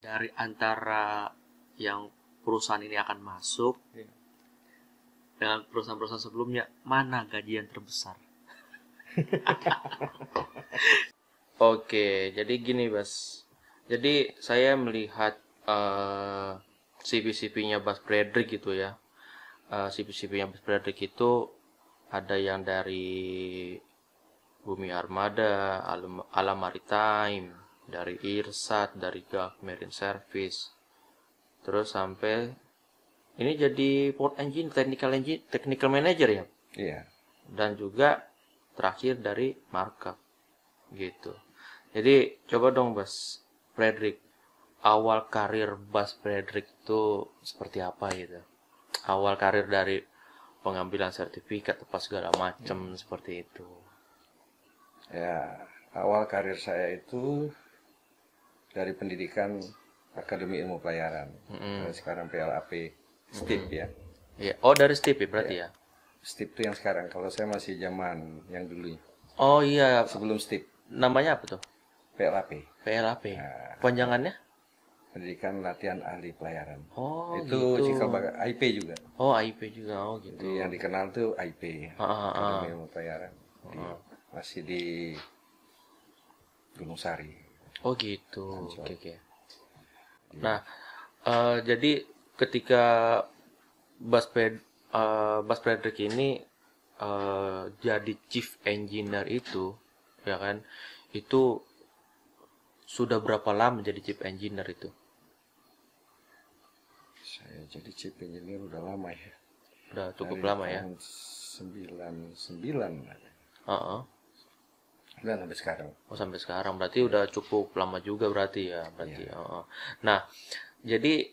dari antara yang perusahaan ini akan masuk dengan perusahaan-perusahaan sebelumnya, mana gaji yang terbesar? Oke, jadi gini Bas. Jadi saya melihat CV-CV-nya Bas Fredrik gitu ya. CV-CV-nya Bas Fredrik itu ada yang dari Bumi Armada, Alam Maritime, dari Irsat, dari Gulf Marine Service, terus sampai ini jadi port engine, technical manager ya. Iya. Dan juga terakhir dari markup gitu. Jadi coba dong Bas Fredrik, awal karir Bas Fredrik itu seperti apa gitu? Awal karir dari pengambilan sertifikat apa segala macam seperti itu. Ya, awal karir saya itu dari pendidikan Akademi Ilmu Pelayaran. Sekarang PLAP, STIP ya. Ya, oh dari STIP ya berarti ya. STIP itu yang sekarang, kalau saya masih zaman yang dulu. Oh iya, Sebelum STIP, namanya apa tuh? PLAP. PLAP. Panjangannya? Pendidikan Latihan Ahli Pelayaran. Oh Itu gitu. cikal bakal IP juga. Oh IP juga, oh gitu. Jadi yang dikenal tuh IP, Akademi Ilmu Pelayaran. Masih di Gunung Sari. Oh gitu. Ancol. Oke. Nah, jadi ketika Bas Fredrik ini jadi chief engineer itu, ya kan? Itu sudah berapa lama jadi chief engineer itu? Saya jadi chief engineer udah lama ya. Udah cukup Dari lama ya. tahun 99. Heeh. Dan sampai sekarang. Oh sampai sekarang berarti udah cukup lama juga berarti ya berarti. Nah jadi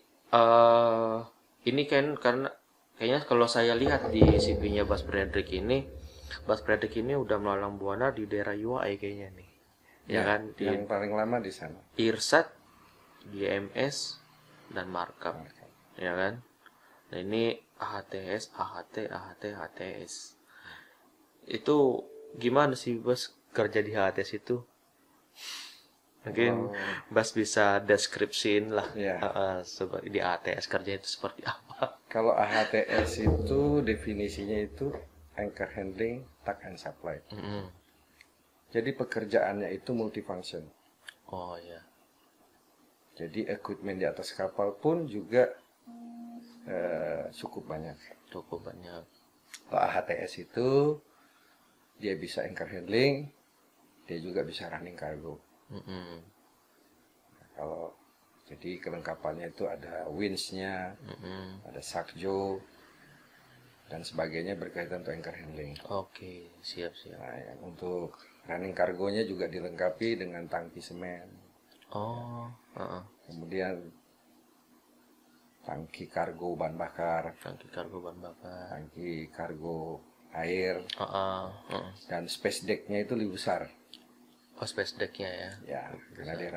ini kan karena kayaknya kalau saya lihat di CV-nya Bas Fredrik ini udah melalang buana di daerah UAE kayaknya nih ya kan, di Yang paling lama di sana. Irsat, GMS dan Markup ya kan. Nah ini AHTS, HTS itu gimana sih Bas kerja di HTS itu? Mungkin Bas bisa deskripsiin lah di ATS kerja itu seperti apa. Kalau AHTS itu definisinya itu anchor handling, tug and supply. Jadi pekerjaannya itu multifunction. Oh ya. Jadi equipment di atas kapal pun juga cukup banyak. Cukup banyak. Kalau AHTS itu dia bisa anchor handling, dia juga bisa running cargo. Nah, kalau jadi kelengkapannya itu ada winch-nya, ada sakjo dan sebagainya berkaitan untuk anchor handling. Oke, siap. Nah, yang untuk running cargonya juga dilengkapi dengan tangki semen. Oh, Kemudian tangki kargo bahan bakar, tangki kargo bahan bakar, tangki kargo air, dan space deck-nya itu lebih besar. Oh, space deck-nya ya. Ya, karena dia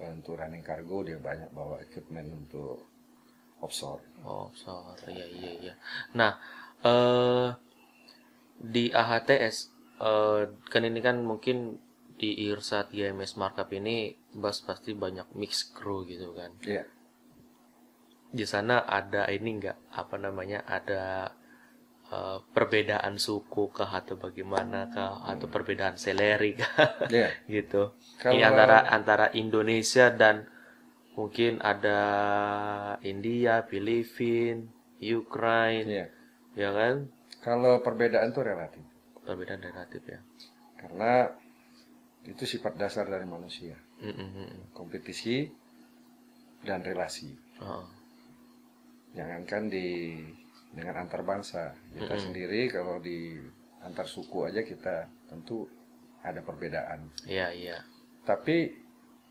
untuk running cargo dia banyak bawa equipment untuk offshore. Oh, offshore. Iya. Nah, di AHTS kan ini kan mungkin di Irsat GMS Markup ini Bas pasti banyak mix crew gitu kan. Iya. Di sana ada ini enggak apa namanya ada perbedaan suku kah atau bagaimana kah atau perbedaan salary kah gitu. Ini antara Indonesia dan mungkin ada India, Filipina, Ukraina, ya kan? Kalau perbedaan itu relatif. Perbedaan relatif ya. Karena itu sifat dasar dari manusia. Kompetisi dan relasi. Jangankan dengan antar bangsa, kita sendiri kalau di antar suku aja kita tentu ada perbedaan. Iya. Tapi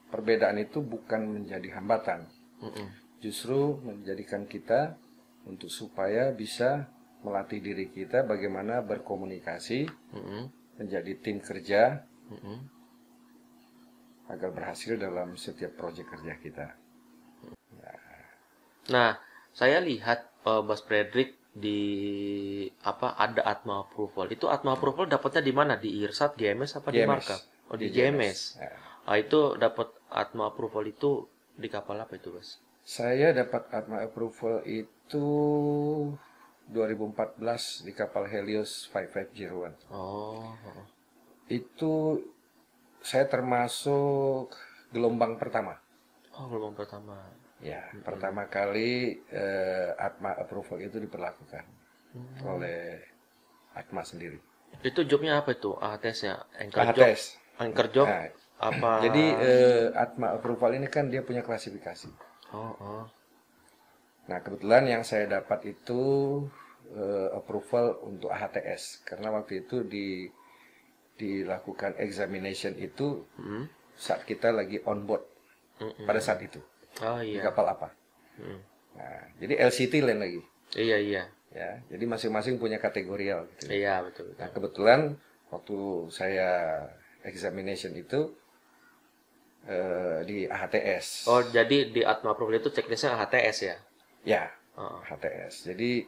perbedaan itu bukan menjadi hambatan, justru menjadikan kita untuk supaya bisa melatih diri kita bagaimana berkomunikasi, menjadi tim kerja, agar berhasil dalam setiap proyek kerja kita. Nah, saya lihat Bas Fredrik di ada Atma Approval. Itu Atma Approval dapatnya di mana? Di Irsat, GMS apa di GMS. Markup? Oh, di GMS. Itu dapat Atma Approval itu Di kapal apa itu, Bos? Saya dapat ATMA approval itu 2014 di kapal Helios 5501. Oh, Itu saya termasuk gelombang pertama. oh gelombang pertama. Ya, pertama kali ATMA approval itu diperlakukan oleh ATMA sendiri. Itu jobnya apa itu? AHTS ya? Anchor job? AHTS. Anchor job? Nah, Apa? jadi ATMA approval ini kan dia punya klasifikasi. Oh, oh. Nah, kebetulan yang saya dapat itu approval untuk AHTS karena waktu itu dilakukan examination itu saat kita lagi on board pada saat itu. Oh Di iya. kapal apa? Nah, jadi LCT lain lagi. Iya, iya. Ya, jadi masing-masing punya kategorial gitu. Iya, betul, betul. Nah, kebetulan waktu saya examination itu di AHTS. Oh, jadi di Atma Approval itu checklistnya HTS ya? Ya, Oh. AHTS. Jadi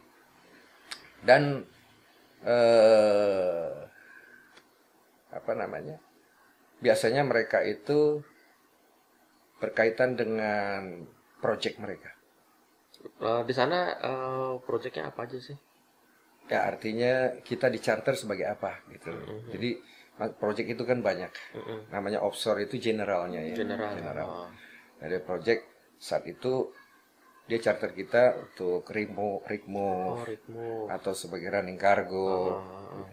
dan apa namanya? Biasanya mereka itu berkaitan dengan project mereka. Di sana proyeknya apa aja sih? Ya, artinya kita di charter sebagai apa gitu. Jadi project itu kan banyak. Namanya offshore itu generalnya ya. General. Oh. Ada project saat itu dia charter kita untuk Oh, remove ritmu, atau sebagai running cargo.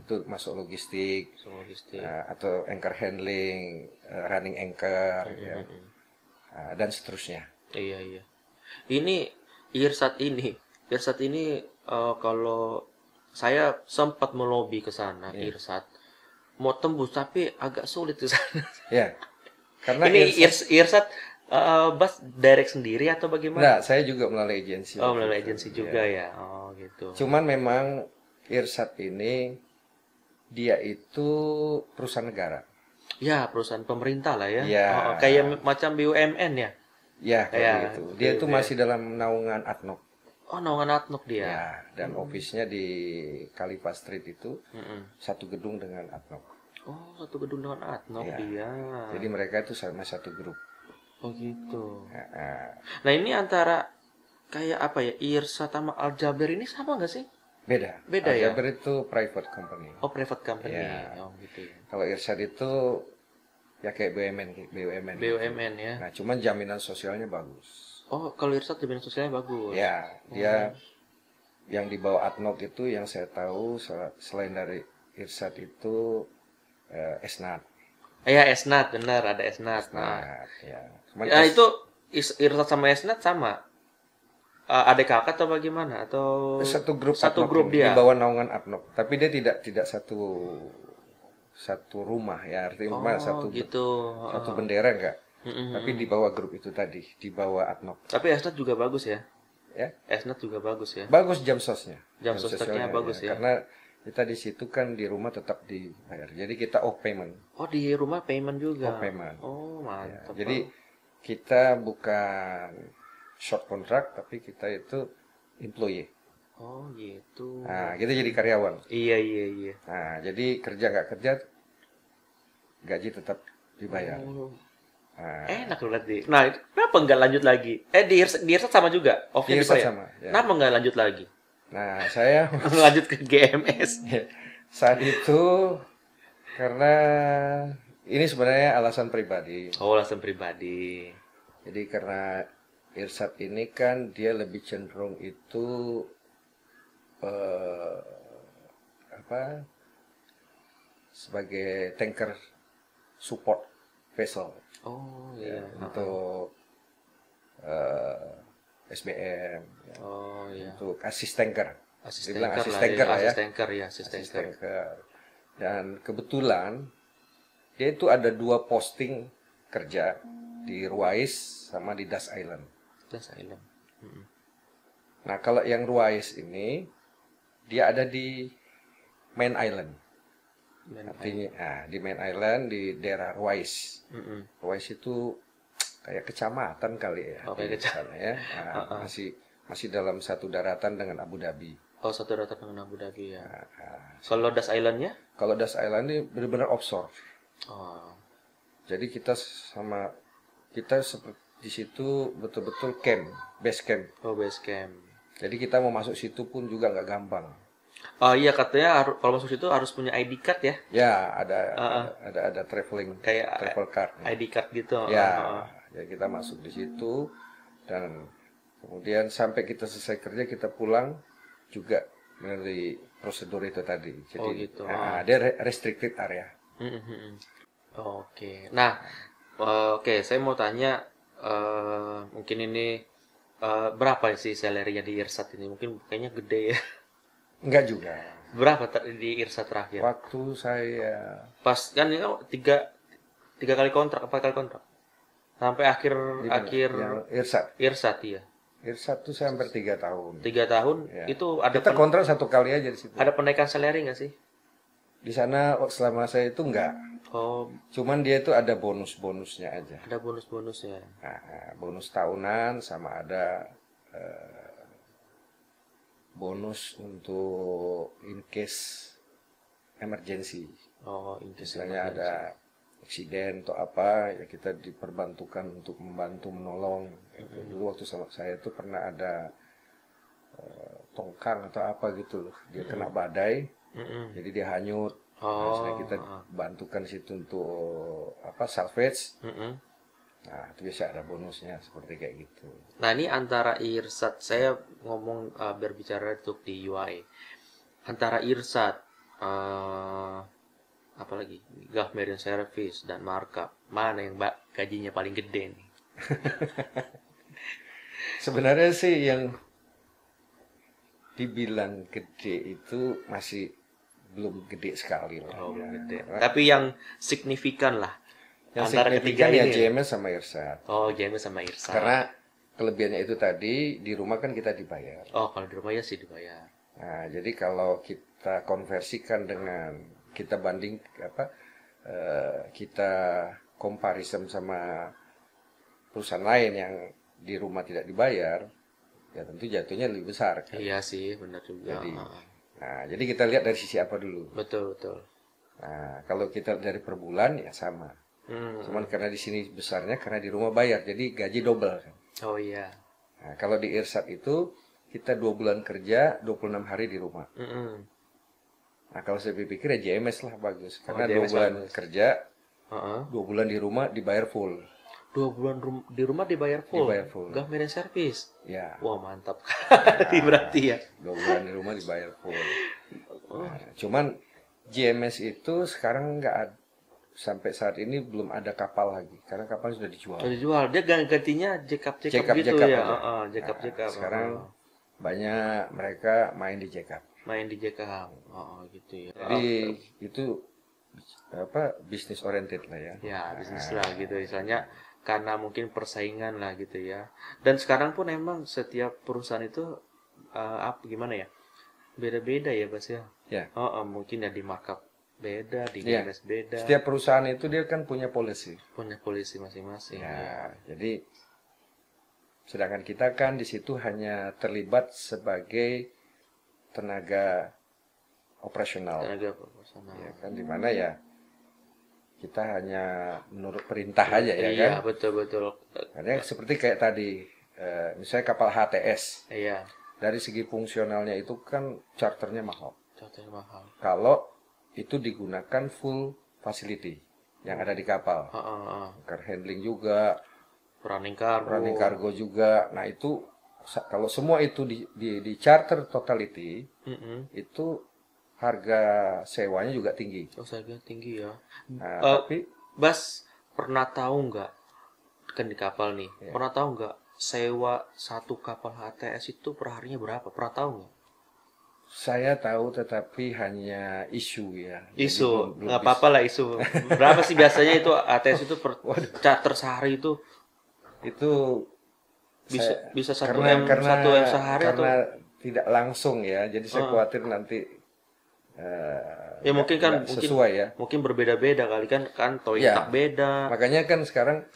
Itu masuk logistik. logistik. Atau anchor handling, running anchor ya. Dan seterusnya. Iya, iya. Ini Irsat ini kalau saya sempat melobi ke sana, Irsat mau tembus tapi agak sulit ke sana. Ya. Karena Ini Irsat bus direct sendiri atau bagaimana? Nah, saya juga melalui agensi. Oh, melalui agensi juga ya. Oh, gitu. Cuman memang Irsat ini dia itu perusahaan negara. Ya, perusahaan pemerintah lah ya. Ya. Oh, kayak macam BUMN ya. Ya, kayak Ya, gitu. Dia itu ya. masih dalam naungan ADNOC. Oh, naungan ADNOC dia. Ya, dan office-nya di Khalifa Street itu satu gedung dengan ADNOC. Oh, satu gedung dengan ADNOC Ya. dia. Jadi mereka itu sama satu grup. Oh, gitu. Nah, Nah, ini antara kayak apa ya? Irsat sama Al Jaber ini sama nggak sih? beda. Beda ya? Aljaber itu private company. Oh, private company. Ya. Oh, gitu ya. Kalau Irsat itu ya kayak BUMN. BUMN ya. Nah, cuman jaminan sosialnya bagus. Oh, kalau Irsat jaminan sosialnya bagus. Ya, dia yang di bawah ADNOC itu yang saya tahu selain dari Irsat itu Esnat. Ya, Esnat, benar ada Esnat. Nah, Ya. Cuman ya itu Irsat sama Esnat sama. Adik kakak atau bagaimana? Atau satu grup satu ADNOC grup ini, dia. di bawah naungan ADNOC. Tapi dia tidak satu rumah ya, artinya Oh, gitu. satu bendera enggak. Tapi di bawah grup itu tadi, di bawah ADNOC. Tapi Esnat juga bagus ya. Ya. Esnat juga bagus ya. Bagus jam sosnya. Jam sosnya bagus ya. Karena kita di situ kan di rumah tetap dibayar. Jadi kita off payment. Oh, di rumah payment juga. Off payment. Oh, mantap. Jadi kita bukan short contract, tapi kita itu employee. Oh, gitu. Nah, kita jadi karyawan. Iya, iya, iya. Nah, jadi kerja nggak kerja, gaji tetap dibayar. Oh, Nah, enak loh berarti. Nah, kenapa nggak lanjut lagi? Di Irsat sama juga? Off-nya di Irsat dibayar? sama, ya. Kenapa nggak lanjut lagi? nah, saya Lanjut ke GMS. saat itu karena ini sebenarnya alasan pribadi. Oh, alasan pribadi. Jadi karena Irsat ini kan dia lebih cenderung itu sebagai tanker support vessel Oh, iya. untuk SBM, Oh, iya. untuk asis tanker. Asis Dibilang tanker asis lah tanker lah ya. Asis tanker ya, asis Asis tanker. tanker. Dan kebetulan dia itu ada 2 posting kerja di Ruwais sama di Das Island. Das Island. Nah, kalau yang Ruwais ini dia ada di Main Island. Artinya, di Main Island di daerah Ruwais. Ruwais itu kayak kecamatan kali ya. Oh, kayak di sana ya. Nah, masih dalam satu daratan dengan Abu Dhabi. Oh, satu rata dengan Abu Dhabi ya. Nah, Kalau Das Island-nya? kalau Das Island ini benar-benar offshore. Oh. Jadi kita di situ betul-betul camp, base camp. Oh, base camp. Jadi kita mau masuk situ pun juga nggak gampang. Oh iya, katanya kalau masuk situ harus punya ID card ya? Ya, ada traveling, Kayak travel card. ID card gitu. Ya, ya kita masuk di situ dan kemudian sampai kita selesai kerja kita pulang juga melalui prosedur itu tadi. Jadi gitu. Dia restricted area. Oke. Nah, oke, saya mau tanya mungkin ini berapa sih salary-nya di Irsat ini? Mungkin kayaknya gede ya. Enggak juga. Berapa di Irsat terakhir? Waktu saya Pas kan ini kan tiga kali kontrak, 4 kali kontrak. Sampai akhir yang Irsat ya. Irsat tuh saya hampir 3 tahun. 3 tahun Ya. itu ada Kita kontrak 1 kali aja di situ. ada penaikan salary nggak sih? Di sana selama saya itu enggak. Oh, Cuman dia itu ada bonus-bonusnya aja. ada bonus-bonusnya. Nah, bonus tahunan sama ada bonus untuk in case emergency. Oh, in case Misalnya emergency. ada eksiden atau apa, ya kita diperbantukan untuk membantu menolong. Dulu waktu sama saya itu pernah ada tongkang atau apa gitu loh. Dia kena badai, jadi dia hanyut. Nah, kita bantukan situ untuk apa salvage. Nah, itu biasa ada bonusnya seperti kayak gitu. Nah, ini antara Irsat, saya ngomong berbicara untuk di UI. Antara Irsat, apalagi Gulf Marine Service dan Markup, mana yang gajinya paling gede nih? Sebenarnya sih yang dibilang gede itu masih belum gede sekali lah. Oh, ya. gede. Tapi yang signifikan lah. Yang Antara ketiga signifikan ya ini. JMS sama Irsat. Oh, JMS sama Irsat. Karena kelebihannya itu tadi di rumah kan kita dibayar. Oh, kalau di rumah ya sih dibayar. Nah, jadi kalau kita konversikan dengan kita banding kita comparison sama perusahaan lain yang di rumah tidak dibayar, ya tentu jatuhnya lebih besar kan. Iya sih, benar juga. Jadi kita lihat dari sisi apa dulu. Betul. Nah, kalau kita dari per bulan ya sama. Cuman karena di sini besarnya karena di rumah bayar, jadi gaji double kan. Oh iya. Nah, kalau di Irsat itu kita 2 bulan kerja, 26 hari di rumah. Nah, kalau saya pikir ya JMS lah bagus. Karena 2 bulan bagus. Kerja, 2 bulan di rumah dibayar full. 2 bulan di rumah dibayar full? Dibayar full. Gulf Marine Service? Ya. Wah, mantap kali berarti ya. 2 bulan di rumah dibayar full. Nah, cuman JMS itu sekarang nggak ada. Sampai saat ini belum ada kapal lagi. Karena kapal sudah dijual. Sudah dijual. Dia gantinya jack-up gitu ya? Jack-up. Sekarang banyak mereka main di jack-up. Main di jack-up. Oh, gitu ya. Jadi itu bisnis oriented lah ya. Ya, bisnis lah gitu misalnya karena mungkin persaingan lah gitu ya. Dan sekarang pun emang setiap perusahaan itu gimana ya? Beda-beda ya, Bas ya. Ya. Mungkin ya di markup beda, di JMS beda. Setiap perusahaan itu dia kan punya policy. Punya polisi masing-masing. Ya, jadi sedangkan kita kan di situ hanya terlibat sebagai tenaga operasional. Tenaga operasional. Ya kan di mana ya kita hanya menurut perintah aja ya kan. Iya, betul. Karena seperti kayak tadi misalnya kapal HTS. Iya. Dari segi fungsionalnya itu kan charternya mahal. Charternya mahal. Kalau itu digunakan full facility yang ada di kapal. Car handling juga, running cargo juga. Nah, itu kalau semua itu di charter totality, itu harga sewanya juga tinggi. Oh, harga tinggi ya. Nah, tapi Bas pernah tahu nggak, kan di kapal nih, pernah tahu nggak sewa satu kapal HTS itu per harinya berapa? Pernah tahu nggak? Saya tahu, tetapi hanya isu ya. Isu, nggak apa-apa lah isu. Berapa sih biasanya itu ATS itu per charter sehari itu? Itu bisa 1 M sehari karena atau? Tidak langsung ya. Jadi saya khawatir nanti ya mungkin kan sesuai ya. Mungkin berbeda-beda kali kan toilet beda. Makanya kan sekarang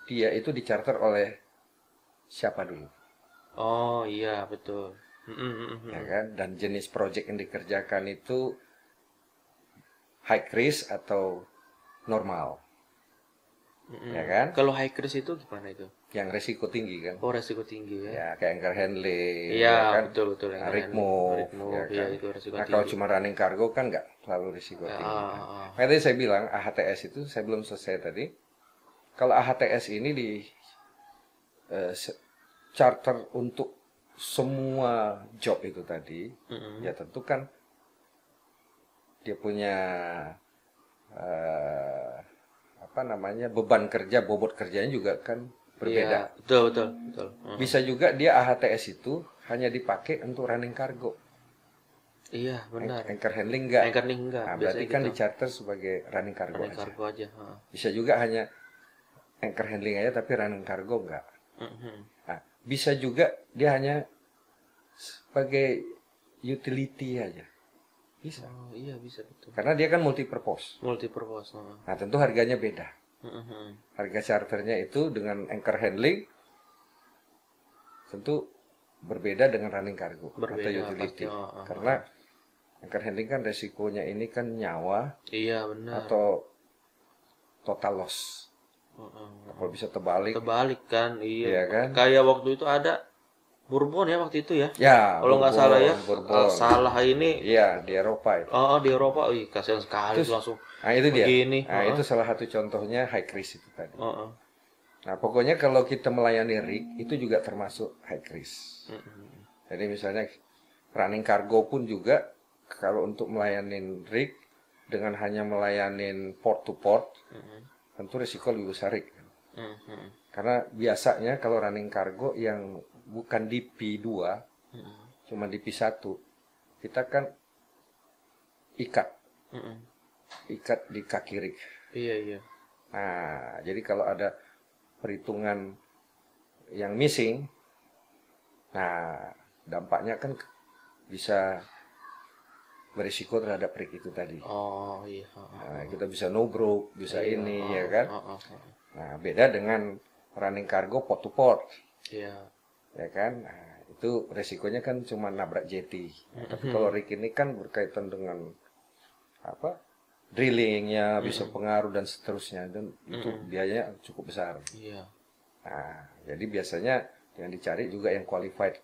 dia itu dicarter oleh siapa dulu? Oh iya betul. Ya kan, dan jenis project yang dikerjakan itu high risk atau normal. ya kan? Kalau high risk itu gimana itu? Yang resiko tinggi kan? Oh, resiko tinggi ya. Ya kayak anchor handling, Iya, ya kan? betul betul. Rig move, ya Iya, kan? itu resiko Nah tinggi. kalau cuma running cargo kan nggak terlalu risiko tinggi. Kan? Makanya tadi saya bilang AHTS itu saya belum selesai tadi. Kalau AHTS ini di charter untuk semua job itu tadi, ya tentu kan dia punya beban kerja, bobot kerjanya juga kan berbeda. Iya, betul betul betul. Bisa juga dia AHTS itu hanya dipakai untuk running cargo. Iya, benar. Anchor handling enggak. Anchor handling enggak. Nah, berarti kan di charter sebagai running cargo running aja. Cargo aja. Bisa juga hanya anchor handling aja tapi running cargo enggak. Nah, bisa juga dia hanya sebagai utility aja. Bisa. Oh, iya bisa betul. Karena dia kan multi purpose. Multi purpose. Nah, tentu harganya beda. Harga charternya itu dengan anchor handling tentu berbeda dengan running cargo atau utility. Karena anchor handling kan resikonya ini kan nyawa. Iya, benar. Atau total loss. Kalau bisa terbalik. Terbalik kan, iya. Kan? Kayak waktu itu ada Bourbon ya waktu itu ya. Ya. Kalau nggak salah ya. Bourbon. Salah ini. Iya di Eropa itu. Oh di Eropa, kasihan sekali itu langsung. Nah itu dia. Begini. Nah itu salah satu contohnya high risk itu tadi. Nah pokoknya kalau kita melayani rig itu juga termasuk high risk. Jadi misalnya running cargo pun juga kalau untuk melayani rig dengan hanya melayani port to port, tentu risiko lebih besar rig. Karena biasanya kalau running cargo yang bukan di P2, cuma di P1, kita kan ikat di kaki rig. Iya. Nah, jadi kalau ada perhitungan yang missing, nah dampaknya kan bisa berisiko terhadap rig itu tadi. Oh iya. Nah, kita bisa no broke, bisa ini ya kan. Nah, beda dengan running cargo port to port. Iya. Ya kan. Nah, itu resikonya kan cuma nabrak jeti. Nah, tapi kalau rig ini kan berkaitan dengan drillingnya bisa pengaruh dan seterusnya, dan itu biayanya cukup besar. Iya. Nah, jadi biasanya yang dicari juga yang qualified,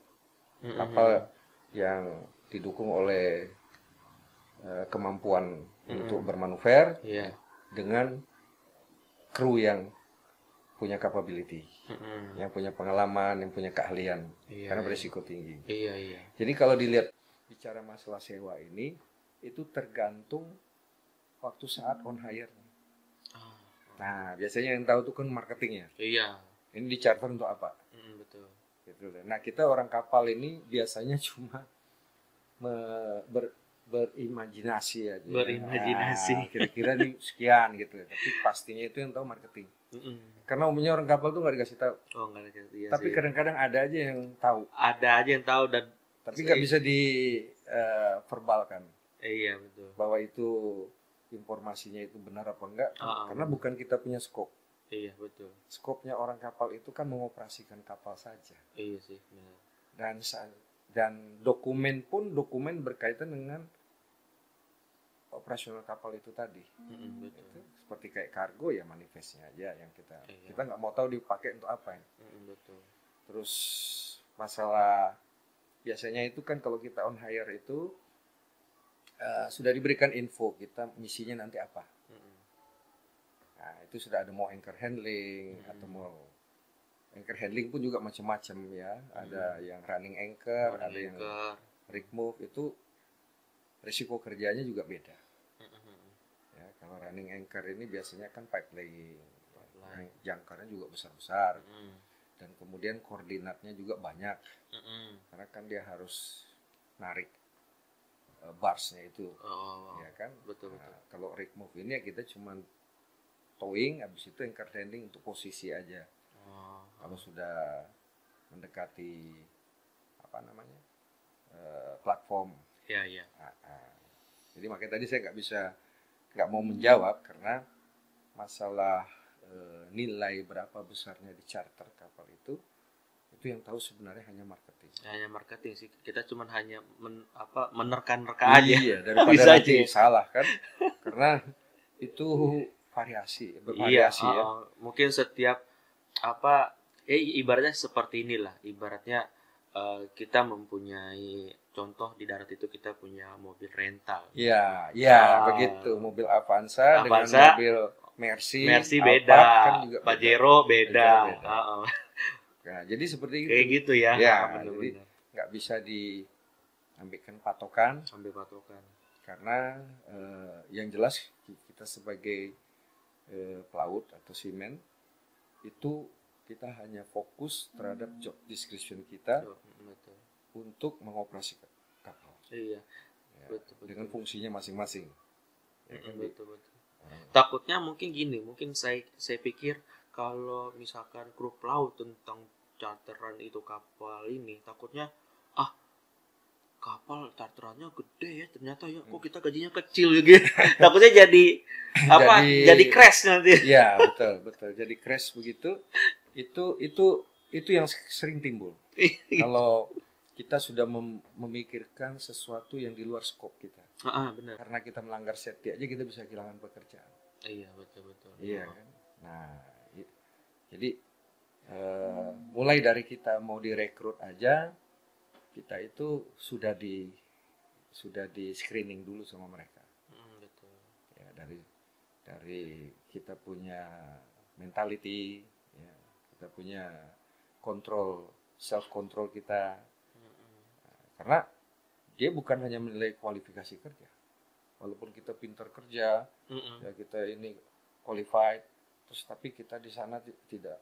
kapal yang didukung oleh kemampuan untuk bermanuver dengan kru yang punya capability, yang punya pengalaman, yang punya keahlian, karena berisiko tinggi. Iya. Jadi kalau dilihat bicara masalah sewa ini, itu tergantung waktu saat on hire. Nah, biasanya yang tahu itu kan marketingnya. Iya. Ini di charter untuk apa? Betul. Gitu. Nah, kita orang kapal ini biasanya cuma berimajinasi aja. Berimajinasi. Nah, kira-kira nih sekian gitu. Tapi pastinya itu yang tahu marketing. Karena umumnya orang kapal tuh nggak dikasih tahu. Oh, nggak dikasih. Iya, tapi kadang-kadang ada aja yang tahu. Ada aja yang tahu dan. Tapi nggak bisa verbalkan. Iya betul. Bahwa itu informasinya itu benar apa enggak? Karena bukan kita punya skop. Iya betul. Skopnya orang kapal itu kan mengoperasikan kapal saja. Iya sih. Benar. Dan dokumen berkaitan dengan operasional kapal itu tadi. Betul. Itu seperti kayak kargo ya manifestnya aja yang kita nggak mau tahu dipakai untuk apa. Betul. Terus masalah biasanya itu kan kalau kita on hire itu sudah diberikan info kita misinya nanti apa. Nah itu sudah ada mau anchor handling atau mau anchor handling pun juga macam-macam ya. Ada yang running anchor, ada yang rig move, itu risiko kerjanya juga beda. Ya, kalau running anchor ini biasanya kan pipe laying, jangkarnya juga besar-besar, dan kemudian koordinatnya juga banyak, karena kan dia harus narik barsnya itu, ya kan. Betul. Kalau rig move ini ya kita cuma towing, habis itu anchor handling untuk posisi aja. Kalau sudah mendekati platform. Iya. Jadi makanya tadi saya nggak mau menjawab karena masalah nilai berapa besarnya di charter kapal itu yang tahu sebenarnya hanya marketing. Hanya marketing sih. Kita cuma hanya menerka-nerka aja. Iya, daripada nanti salah kan. Karena itu bervariasi ya. Mungkin setiap apa ibaratnya seperti inilah, ibaratnya kita mempunyai contoh di darat itu kita punya mobil rental. Iya, begitu. Mobil Avanza dengan mobil Mercy beda, kan juga Pajero beda. Nah, jadi seperti itu. Kayak gitu ya. Jadi nggak bisa diambilkan patokan. Karena yang jelas kita sebagai pelaut atau seaman itu kita hanya fokus terhadap job description kita untuk mengoperasikan kapal. Iya. Ya, betul. Dengan fungsinya masing-masing. Ya, kan? Betul. Takutnya mungkin gini, mungkin saya pikir kalau misalkan kru pelaut tentang charteran itu kapal ini, takutnya kapal charterannya gede ya, ternyata ya kok kita gajinya kecil gitu. Takutnya jadi crash nanti. Iya, betul. Jadi crash begitu. Itu yang sering timbul. Kalau kita sudah memikirkan sesuatu yang di luar skop kita. Benar. Karena kita melanggar safety aja kita bisa kehilangan pekerjaan. Iya, betul. Iya kan? Nah, jadi mulai dari kita mau direkrut aja, kita itu sudah di screening dulu sama mereka. Betul. Ya, dari kita punya mentality, ya, kita punya self control kita. Karena dia bukan hanya menilai kualifikasi kerja. Walaupun kita pintar kerja, ya kita ini qualified, tapi kita di sana tidak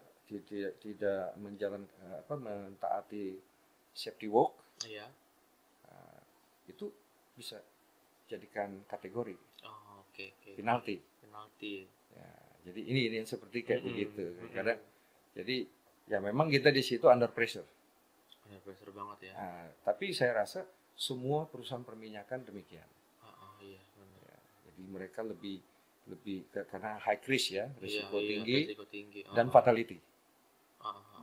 mentaati safety walk. Iya. Itu bisa jadikan kategori. Oke. Penalti. Ya, jadi ini yang seperti kayak begitu. Kadang jadi ya memang kita di situ under pressure. Pressure banget ya. Tapi saya rasa semua perusahaan perminyakan demikian. Iya, benar. Ya, jadi mereka lebih karena high risk ya, risiko tinggi dan fatality.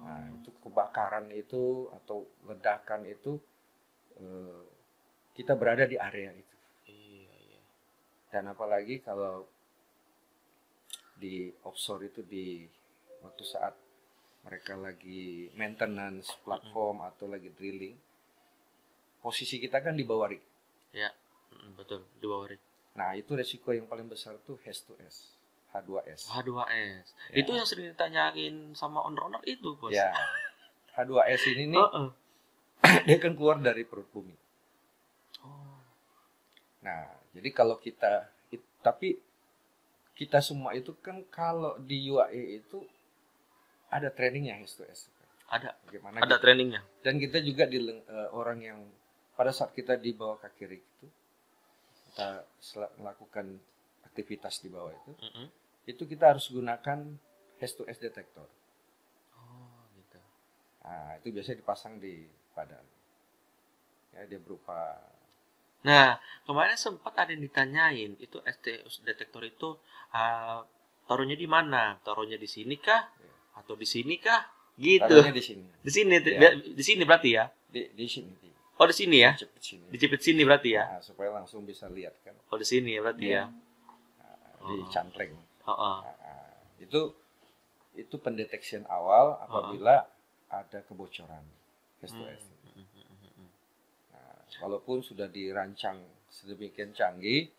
Nah, itu kebakaran itu atau ledakan itu kita berada di area itu. Iya. Dan apalagi kalau di offshore itu waktu saat mereka lagi maintenance platform atau lagi drilling, posisi kita kan di bawah rig. Ya, betul, di bawah rig. Nah, itu resiko yang paling besar tuh H2S. H2S. Ya. Itu yang sering ditanyain sama owner-owner itu, Bos. Ya. H2S ini nih dia kan keluar dari perut bumi. Nah, jadi kalau tapi kita semua itu kan kalau di UAE itu ada trainingnya H2S. Ada. Bagaimana ada trainingnya. Dan kita juga orang yang pada saat kita di bawah kaki rig itu kita melakukan aktivitas di bawah itu, itu kita harus gunakan H2S detektor. Gitu. Nah, itu biasanya dipasang di badan. Ya, dia berupa. Nah, kemarin sempat ada yang ditanyain, itu H2S detektor itu taruhnya di mana? Taruhnya di sini kah? Atau di sini kah? Gitu. Taruhnya di sini. Di sini berarti ya? Di sini. Oh, di sini ya? Dijepit sini berarti ya? Nah, supaya langsung bisa lihat kan. Oh, di sini ya berarti ya? Di cantreng. Itu pendeteksian awal apabila ada kebocoran H2S. Nah, walaupun sudah dirancang sedemikian canggih,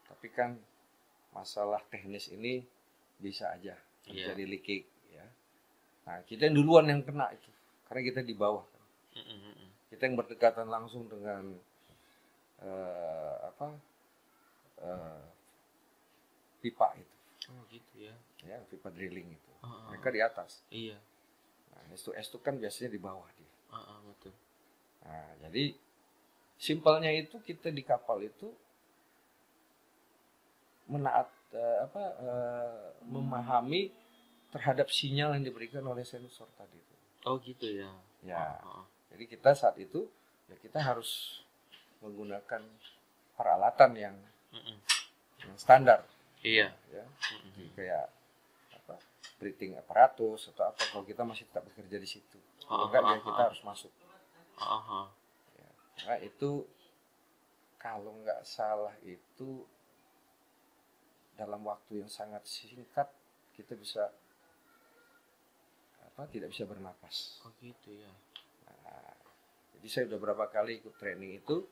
tapi kan masalah teknis ini bisa aja terjadi leaking ya. Nah, kita yang duluan yang kena itu karena kita di bawah kan. Kita yang berdekatan langsung dengan pipa itu. Gitu ya. Ya, pipa drilling itu. Mereka di atas. Iya. Nah, S2S itu kan biasanya di bawah dia. Betul. Nah, jadi simpelnya itu kita di kapal itu memahami terhadap sinyal yang diberikan oleh sensor tadi itu. Oh, gitu ya. Ya. Jadi kita saat itu ya kita harus menggunakan peralatan yang standar. Iya. Ya. Kayak breathing apparatus atau apa kalau kita masih tetap bekerja di situ. Enggak kita harus masuk. Ya. Nah, itu kalau nggak salah itu dalam waktu yang sangat singkat kita bisa tidak bisa bernapas. Oh gitu ya. Nah, jadi saya udah berapa kali ikut training itu,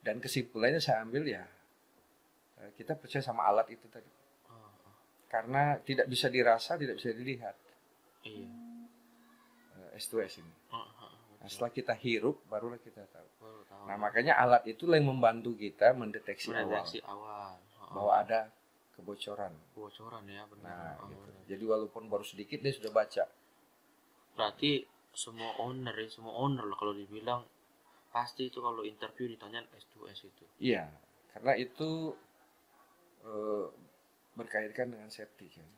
dan kesimpulannya saya ambil ya kita percaya sama alat itu tadi. Karena tidak bisa dirasa, tidak bisa dilihat. Iya. S2S ini. Nah, setelah kita hirup, barulah kita tahu. Nah, ya. makanya alat itulah yang membantu kita mendeteksi awal. Bahwa ada kebocoran. Kebocoran ya, benar. Nah, gitu. Jadi walaupun baru sedikit dia sudah baca. Berarti semua owner lah kalau dibilang pasti itu kalau interview ditanya S2S itu. Iya, karena itu berkaitan dengan safety kan.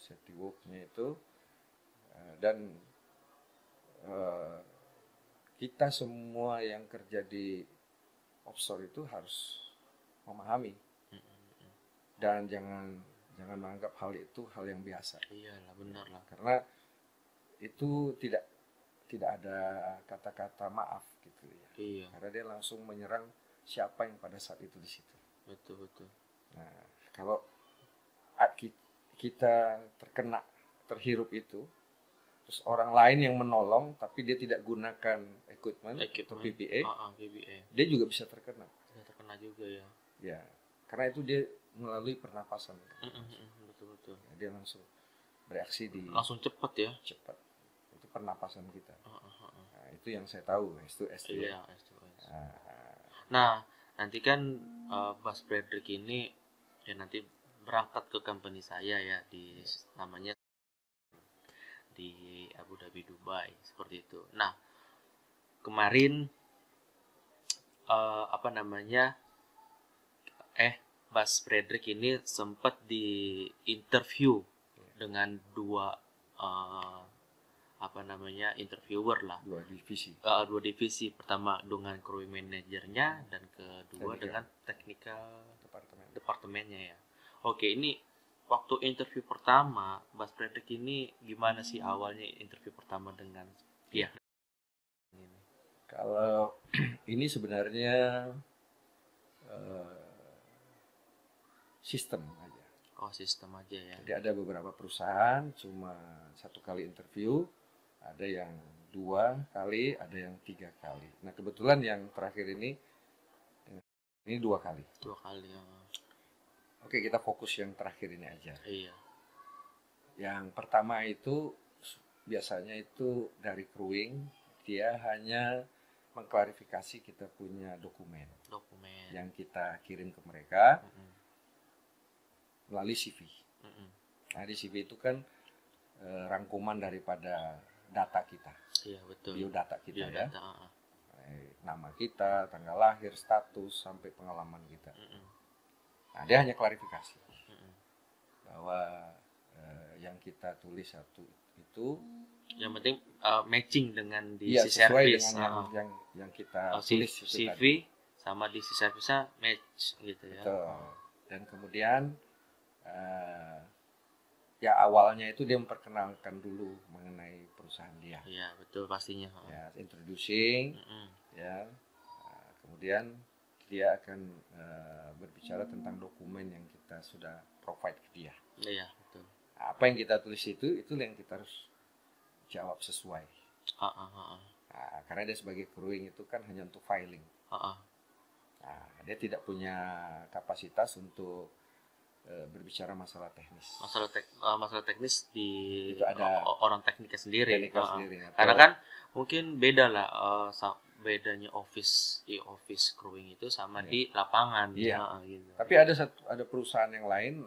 Safety work-nya itu, dan kita semua yang kerja di offshore itu harus memahami dan jangan menganggap hal itu hal yang biasa. Iyalah, benar lah. Karena itu tidak ada kata-kata maaf gitu ya. Iya. Karena dia langsung menyerang siapa yang pada saat itu di situ. Betul. Nah, kalau kita terhirup itu, terus orang lain yang menolong tapi dia tidak gunakan equipment atau PPE, dia juga bisa terkena. Bisa terkena juga ya. Ya, karena itu dia melalui pernapasan. Betul. Dia langsung bereaksi langsung cepat ya. Cepat. Itu pernapasan kita. Nah, itu yang saya tahu S2S. Iya, S2S. Nah, nanti kan Mas Frederick ini ya nanti berangkat ke company saya ya di namanya di Abu Dhabi, Dubai, seperti itu. Nah, kemarin Mas Frederick ini sempat di interview dengan dua interviewer lah. Dua divisi. Dua divisi. Pertama dengan crew manajernya dan kedua dengan technical departemennya ya. Oke, ini waktu interview pertama Mas Frederick ini gimana sih awalnya interview pertama dengan dia? Kalau ini sebenarnya sistem aja. Oh, sistem aja ya. Jadi ada beberapa perusahaan cuma 1 kali interview, ada yang 2 kali, ada yang 3 kali. Nah, kebetulan yang terakhir ini 2 kali. 2 kali ya. Oke, kita fokus yang terakhir ini aja. Iya. Yang pertama itu biasanya itu dari crewing, dia hanya mengklarifikasi kita punya dokumen yang kita kirim ke mereka melalui CV. Nah, di CV itu kan rangkuman daripada data kita. Iya, betul. Biodata kita. Biodata, ya. Nama kita, tanggal lahir, status, sampai pengalaman kita. Nah, dia hanya klarifikasi bahwa yang kita tulis satu itu yang penting matching dengan di ya, si sesuai service dengan yang kita tulis itu CV tadi. sama di si service-nya match gitu ya. Betul. Dan kemudian ya awalnya itu dia memperkenalkan dulu mengenai perusahaan dia. Iya, betul pastinya. Ya, introducing, ya. Kemudian dia akan berbicara tentang dokumen yang kita sudah provide ke dia. Iya, betul. Apa yang kita tulis itu yang kita harus jawab sesuai. Nah, karena dia sebagai crewing itu kan hanya untuk filing. Nah, dia tidak punya kapasitas untuk berbicara masalah teknis. Masalah teknis itu ada orang tekniknya sendiri. Sendiri. Karena kan mungkin beda lah bedanya office crewing itu sama di lapangan. Iya. Gitu. Tapi ada perusahaan yang lain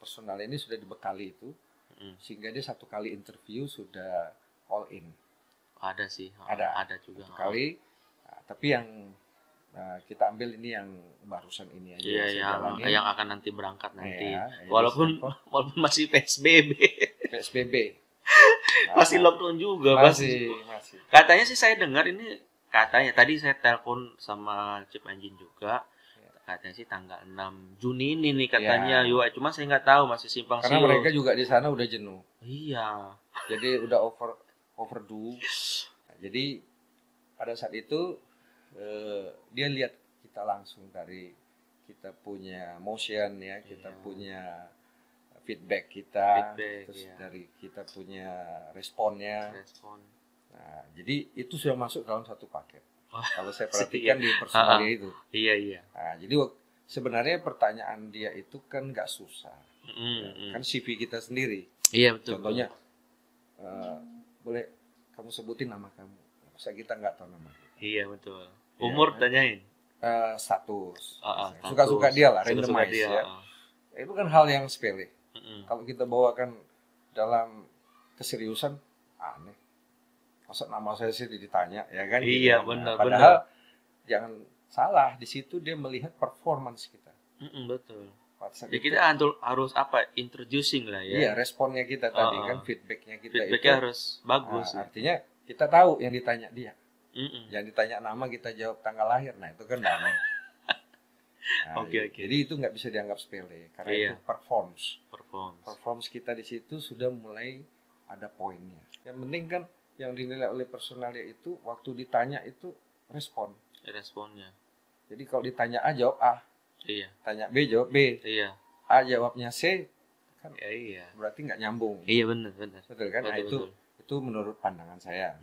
personal ini sudah dibekali itu sehingga dia 1 kali interview sudah all in. Ada sih. Ada juga. 1 kali. Nah, tapi yang kita ambil ini yang barusan ini aja. Iya, yang akan nanti berangkat nanti. Ya, walaupun masih PSBB. Masih lockdown juga. Masih. Katanya sih saya dengar ini, tadi saya telepon sama Chief Engine juga. Katanya sih tanggal 6 Juni ini nih katanya. Ya. Cuma saya nggak tahu, masih simpang siur. Karena mereka juga di sana udah jenuh. Iya. Jadi udah overdue. Nah, jadi pada saat itu dia lihat kita langsung dari kita punya motion ya, kita punya feedback kita, terus dari kita punya responnya. Nah, jadi itu sudah masuk dalam satu paket. Kalau saya perhatikan di personalnya itu. Iya. Nah, jadi sebenarnya pertanyaan dia itu kan nggak susah. Kan CV kita sendiri. Iya betul. Contohnya, boleh kamu sebutin nama kamu. Masa kita nggak tahu nama kita. Iya betul. Umur tanyain. Status. Suka-suka dia lah, randomize ya. Itu kan hal yang sepele. Kalau kita bawakan dalam keseriusan, aneh. Masa nama saya sih ditanya, ya kan? Iya gitu. benar. Padahal jangan salah, di situ dia melihat performance kita. Betul. Ya kita harus introducing lah ya. Iya, responnya kita tadi kan, feedbacknya kita feedbacknya harus bagus. Artinya kita tahu yang ditanya dia. Yang ditanya nama kita jawab tanggal lahir, nah itu kan aneh. Oke. Jadi itu nggak bisa dianggap sepele karena itu performance kita di situ sudah mulai ada poinnya. Yang penting kan yang dinilai oleh personalnya itu waktu ditanya itu responnya. Jadi kalau ditanya A jawab A, tanya B jawab B, A jawabnya C kan, berarti nggak nyambung. Iya benar. Betul kan? Betul, itu menurut pandangan saya.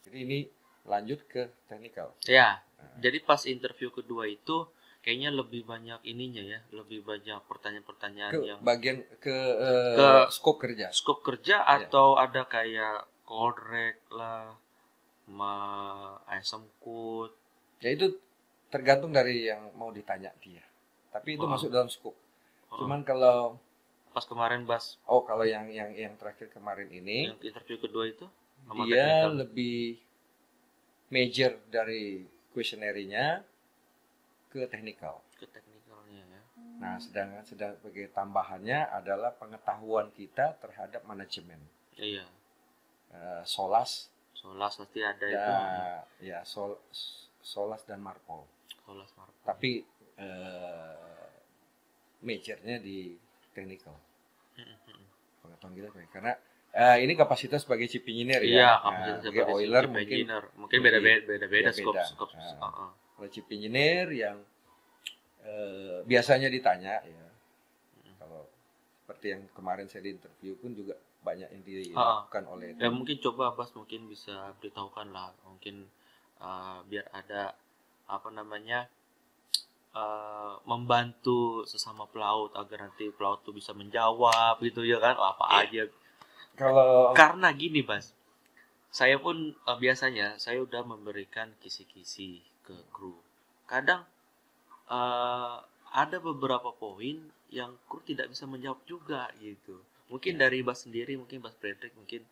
Jadi ini lanjut ke teknikal. Ya. Jadi pas interview kedua itu kayaknya lebih banyak ininya ya, lebih banyak pertanyaan-pertanyaan yang bagian ke skop kerja atau ada kayak korek lah, asam code. Ya itu tergantung dari yang mau ditanya dia. Tapi itu masuk dalam skop. Cuman kalau pas kemarin kalau yang terakhir kemarin ini, yang interview kedua itu dia lebih major dari kuesionernya ke teknikalnya ya. Nah, sedangkan sebagai tambahannya adalah pengetahuan kita terhadap manajemen. Iya. Solas pasti ada ya, itu. Ya, Solas dan Marpol. Tapi majornya di teknikal. Pengetahuan kita karena ini kapasitas sebagai chief engineer ya. Iya, sebagai oiler mungkin beda skop. Kalau chief engineer yang biasanya ditanya ya, kalau seperti yang kemarin saya di interview pun juga banyak yang dilakukan oleh ya mungkin coba Bas mungkin bisa beritahukan lah mungkin biar ada membantu sesama pelaut agar nanti pelaut tuh bisa menjawab gitu ya kan aja karena gini Bas, saya pun biasanya saya udah memberikan kisi-kisi ke kru. Kadang ada beberapa poin yang kru tidak bisa menjawab juga gitu. Mungkin dari Bas sendiri, mungkin Bas Frederick mungkin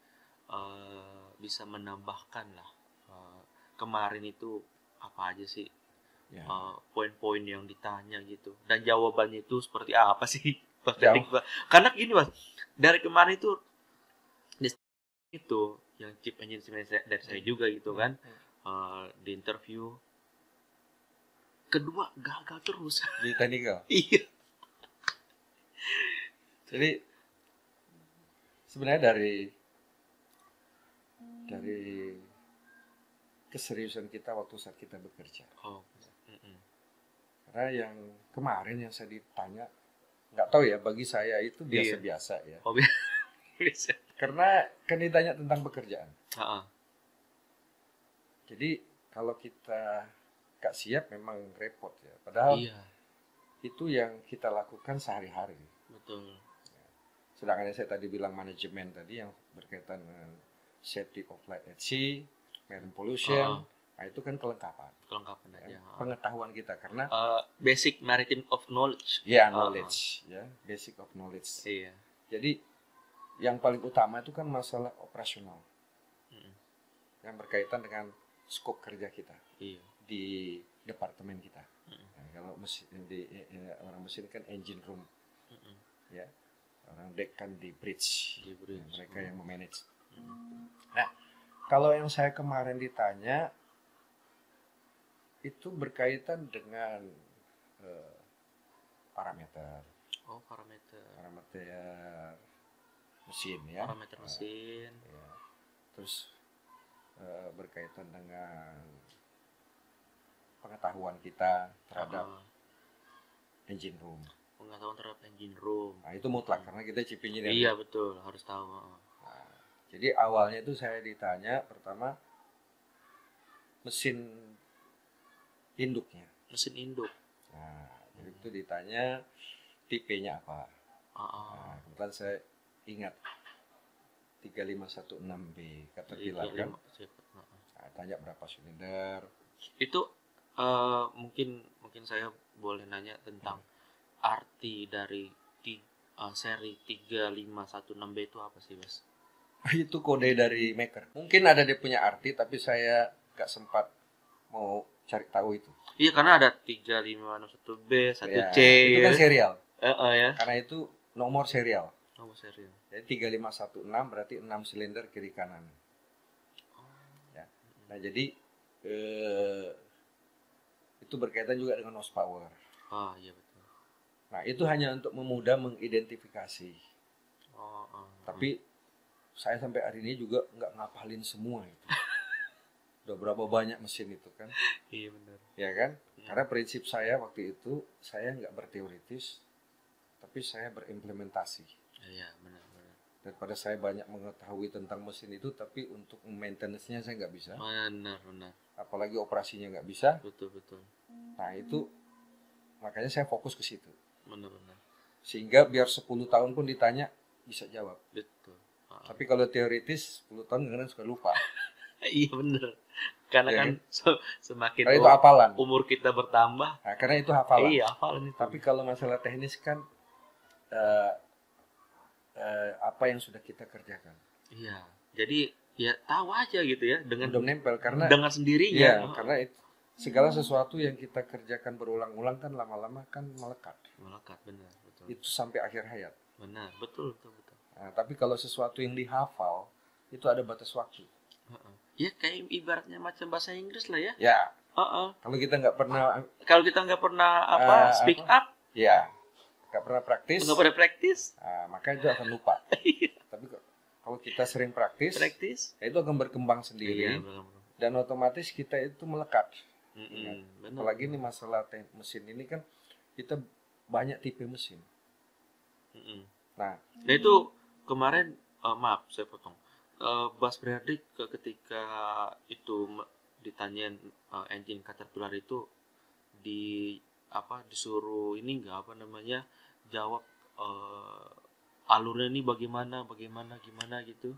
bisa menambahkan lah kemarin itu apa aja sih poin-poin yang ditanya gitu dan jawabannya itu seperti apa sih Bas Frederick. Karena gini Bas, dari kemarin itu yang chief engineer dari saya juga gitu kan di interview kedua gagal terus di teknikal. Iya. Jadi sebenarnya dari keseriusan kita waktu saat kita bekerja. Karena yang kemarin yang saya ditanya nggak tahu ya, bagi saya itu biasa-biasa ya. Biasa. Karena kan ditanya tentang pekerjaan. Jadi kalau kita gak siap memang repot ya. Padahal itu yang kita lakukan sehari-hari. Betul. Sedangkan saya tadi bilang manajemen tadi yang berkaitan dengan safety of light at sea, marine pollution, nah itu kan kelengkapan aja. Pengetahuan kita karena basic maritime of knowledge. Ya, knowledge, ya, basic of knowledge. Iya. Jadi yang paling utama itu kan masalah operasional. Yang berkaitan dengan skop kerja kita. Iya. Di departemen kita. Nah, kalau orang mesin kan engine room, ya, orang deck kan di bridge. Mereka yang memanage. Nah, kalau yang saya kemarin ditanya itu berkaitan dengan parameter. Parameter mesin ya. Parameter mesin. Ya. Terus berkaitan dengan pengetahuan kita terhadap engine room. Pengetahuan terhadap engine room. Nah, itu mutlak karena kita chief engineer. Iya, betul, harus tahu. Nah, jadi awalnya itu saya ditanya pertama mesin induknya. Mesin induk. Nah, jadi itu ditanya tipenya apa. Nah, kebetulan saya ingat 3516B Caterpillar kan. Nah, tanya berapa silinder. Itu mungkin saya boleh nanya tentang arti dari seri 3516B itu apa sih, Mas? Itu kode dari maker. Mungkin ada dia punya arti, tapi saya gak sempat mau cari tahu itu. Iya, karena ada 3561B, 1C. Ya, itu kan serial. Ya. Karena itu nomor serial. Nomor serial. Jadi 3516 berarti 6 silinder kiri kanan. Ya. Nah, jadi itu berkaitan juga dengan horsepower. Iya betul. Nah, itu hanya untuk memudah mengidentifikasi. Tapi saya sampai hari ini juga nggak ngapalin semua itu. Udah berapa banyak mesin itu kan? Iya benar. Ya kan? Karena prinsip saya waktu itu saya nggak berteoritis, tapi saya berimplementasi. Iya benar. Daripada saya banyak mengetahui tentang mesin itu, tapi untuk maintenance-nya saya nggak bisa. Benar. Apalagi operasinya nggak bisa. Betul. Nah itu makanya saya fokus ke situ. Benar. Sehingga biar 10 tahun pun ditanya bisa jawab. Betul. Tapi kalau teoritis 10 tahun kadang suka lupa. Iya benar. Karena ya, kan semakin karena itu hafalan. Umur kita bertambah. Nah, karena itu hafalan. Iya hafalan itu. Tapi kalau masalah teknis kan apa yang sudah kita kerjakan. Iya. Jadi ya tahu aja gitu ya dengan udah nempel karena dengan sendirinya. Iya, karena segala sesuatu yang kita kerjakan berulang-ulang kan lama-lama kan melekat. Melekat benar, betul. Itu sampai akhir hayat. Benar, betul. Nah, tapi kalau sesuatu yang dihafal itu ada batas waktu. Ya kayak ibaratnya macam bahasa Inggris lah ya. Ya. Kalau kita nggak pernah speak up. Ya. Nggak pernah praktis. Nah, maka itu akan lupa. Tapi kalau kita sering praktis, ya itu akan berkembang sendiri. Iya, dan otomatis kita itu melekat. Apalagi ini masalah mesin ini kan kita banyak tipe mesin. Nah itu kemarin maaf saya potong. Bas Bradrick ketika itu ditanyain engine Caterpillar itu disuruh ini jawab alurnya ini bagaimana gitu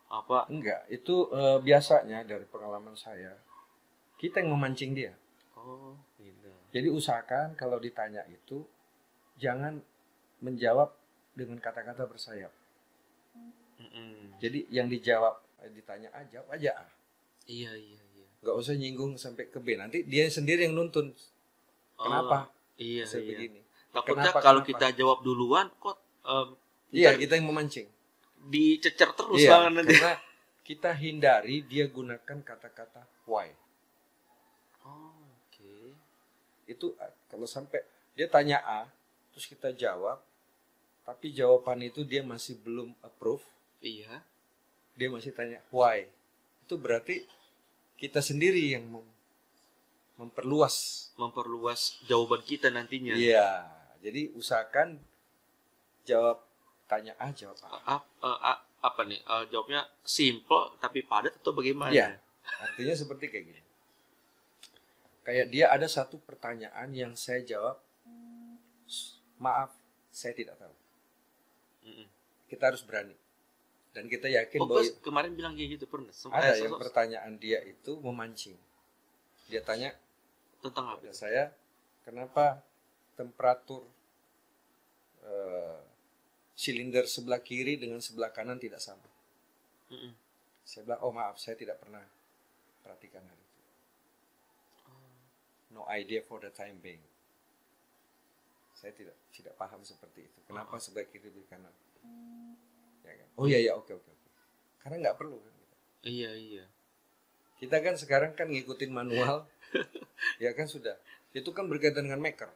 apa? Enggak, itu biasanya dari pengalaman saya kita yang memancing dia. Oh, gitu. Jadi usahakan kalau ditanya itu jangan menjawab dengan kata-kata bersayap. Jadi yang ditanya aja aja. Iya. Nggak usah nyinggung sampai ke B. Nanti dia sendiri yang nuntun. Kenapa? Iya. Begini. Takutnya kalau kita jawab duluan kok. Iya, kita yang memancing. Dicecer terus banget nanti. Karena kita hindari dia gunakan kata-kata why. Oke. Itu kalau sampai dia tanya A, terus kita jawab, tapi jawaban itu dia masih belum approve. Iya. Dia masih tanya why. Itu berarti kita sendiri yang memperluas jawaban kita nantinya. Iya. Jadi usahakan tanya A jawab A. Apa nih? Jawabnya simple tapi padat atau bagaimana? Iya. Artinya seperti kayak gini. Kayak dia ada satu pertanyaan yang saya jawab, maaf, saya tidak tahu. Kita harus berani. Dan kita yakin bahwa kemarin bilang kayak gitu pernah. Ada yang pertanyaan dia itu memancing. Dia tanya tentang apa? Saya, kenapa temperatur silinder sebelah kiri dengan sebelah kanan tidak sama? Saya bilang, oh maaf, saya tidak pernah perhatikan hal itu. No idea for the time being. Saya tidak paham seperti itu. Kenapa sebelah kiri sebelah kanan? Ya kan? Oh iya, oke. Karena nggak perlu kan. Iya. Kita kan sekarang kan ngikutin manual, ya kan sudah. Itu kan berkaitan dengan maker,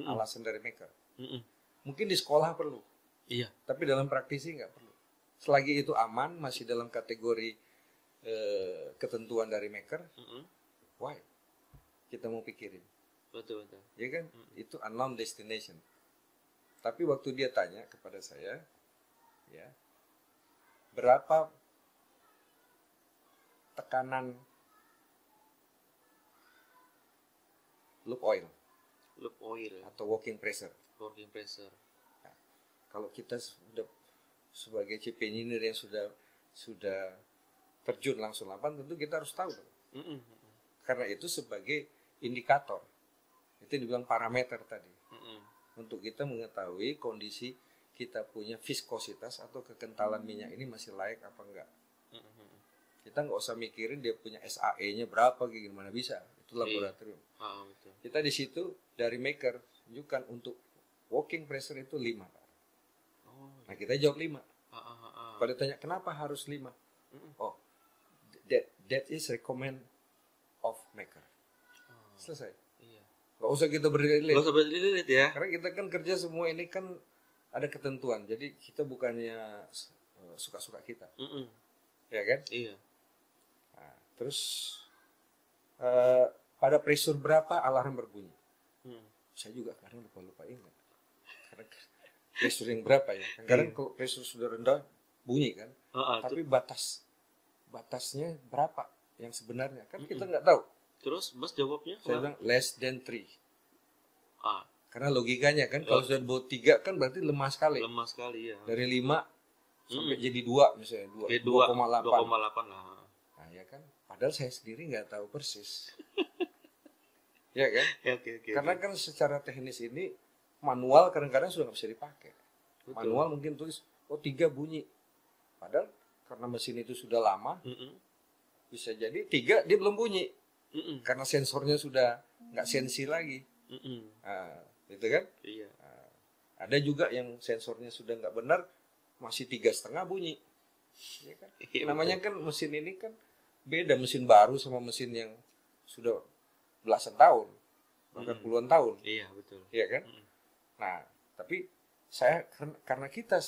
alasan dari maker. Mungkin di sekolah perlu. Iya. Tapi dalam praktisi nggak perlu. Selagi itu aman, masih dalam kategori ketentuan dari maker, why? Kita mau pikirin. Betul. Ya kan? Itu unknown destination. Tapi waktu dia tanya kepada saya, ya, berapa tekanan loop oil atau working pressure. Nah, kalau kita sudah sebagai CP engineer yang sudah terjun langsung lapangan, tentu kita harus tahu dong. Karena itu sebagai indikator. Itu dibilang parameter tadi. Untuk kita mengetahui kondisi kita punya viskositas atau kekentalan minyak ini masih layak apa enggak. Kita nggak usah mikirin dia punya SAE-nya berapa, gimana bisa. Itu laboratorium. Betul. Kita di situ dari maker tunjukkan untuk working pressure itu 5. Nah, kita jawab 5. Pada tanya kenapa harus 5? Oh, that is recommend of maker. Selesai. Iya. Gak usah kita berlilit. Ya. Karena kita kan kerja semua ini kan ada ketentuan. Jadi kita bukannya suka-suka kita. Ya kan? Iya. Nah, terus pada pressure berapa alarm berbunyi? Saya juga kadang lupa ingat. Karena pressure yang berapa ya? Kadang kalau pressure sudah rendah bunyi kan. Tapi batasnya berapa yang sebenarnya? Kan kita nggak tahu. Terus Bos jawabnya? Saya bilang less than 3. Ah. Karena logikanya kan kalau sudah bawah 3 kan berarti lemah sekali. Lemah sekali ya. Dari 5 sampai jadi 2 misalnya 2,8 lah. Nah ya kan, padahal saya sendiri nggak tahu persis. Ya kan? Oke. Karena kan secara teknis ini manual kadang-kadang sudah nggak bisa dipakai. Betul. Manual mungkin tulis 3 bunyi. Padahal karena mesin itu sudah lama, bisa jadi 3 dia belum bunyi. Karena sensornya sudah nggak sensi lagi. Nah, gitu kan? Iya. Nah, ada juga yang sensornya sudah nggak benar, masih 3,5 bunyi. Ya kan? Namanya kan mesin ini kan beda, mesin baru sama mesin yang sudah belasan tahun, bahkan puluhan tahun. Iya, betul. Iya kan? Nah, tapi saya karena kita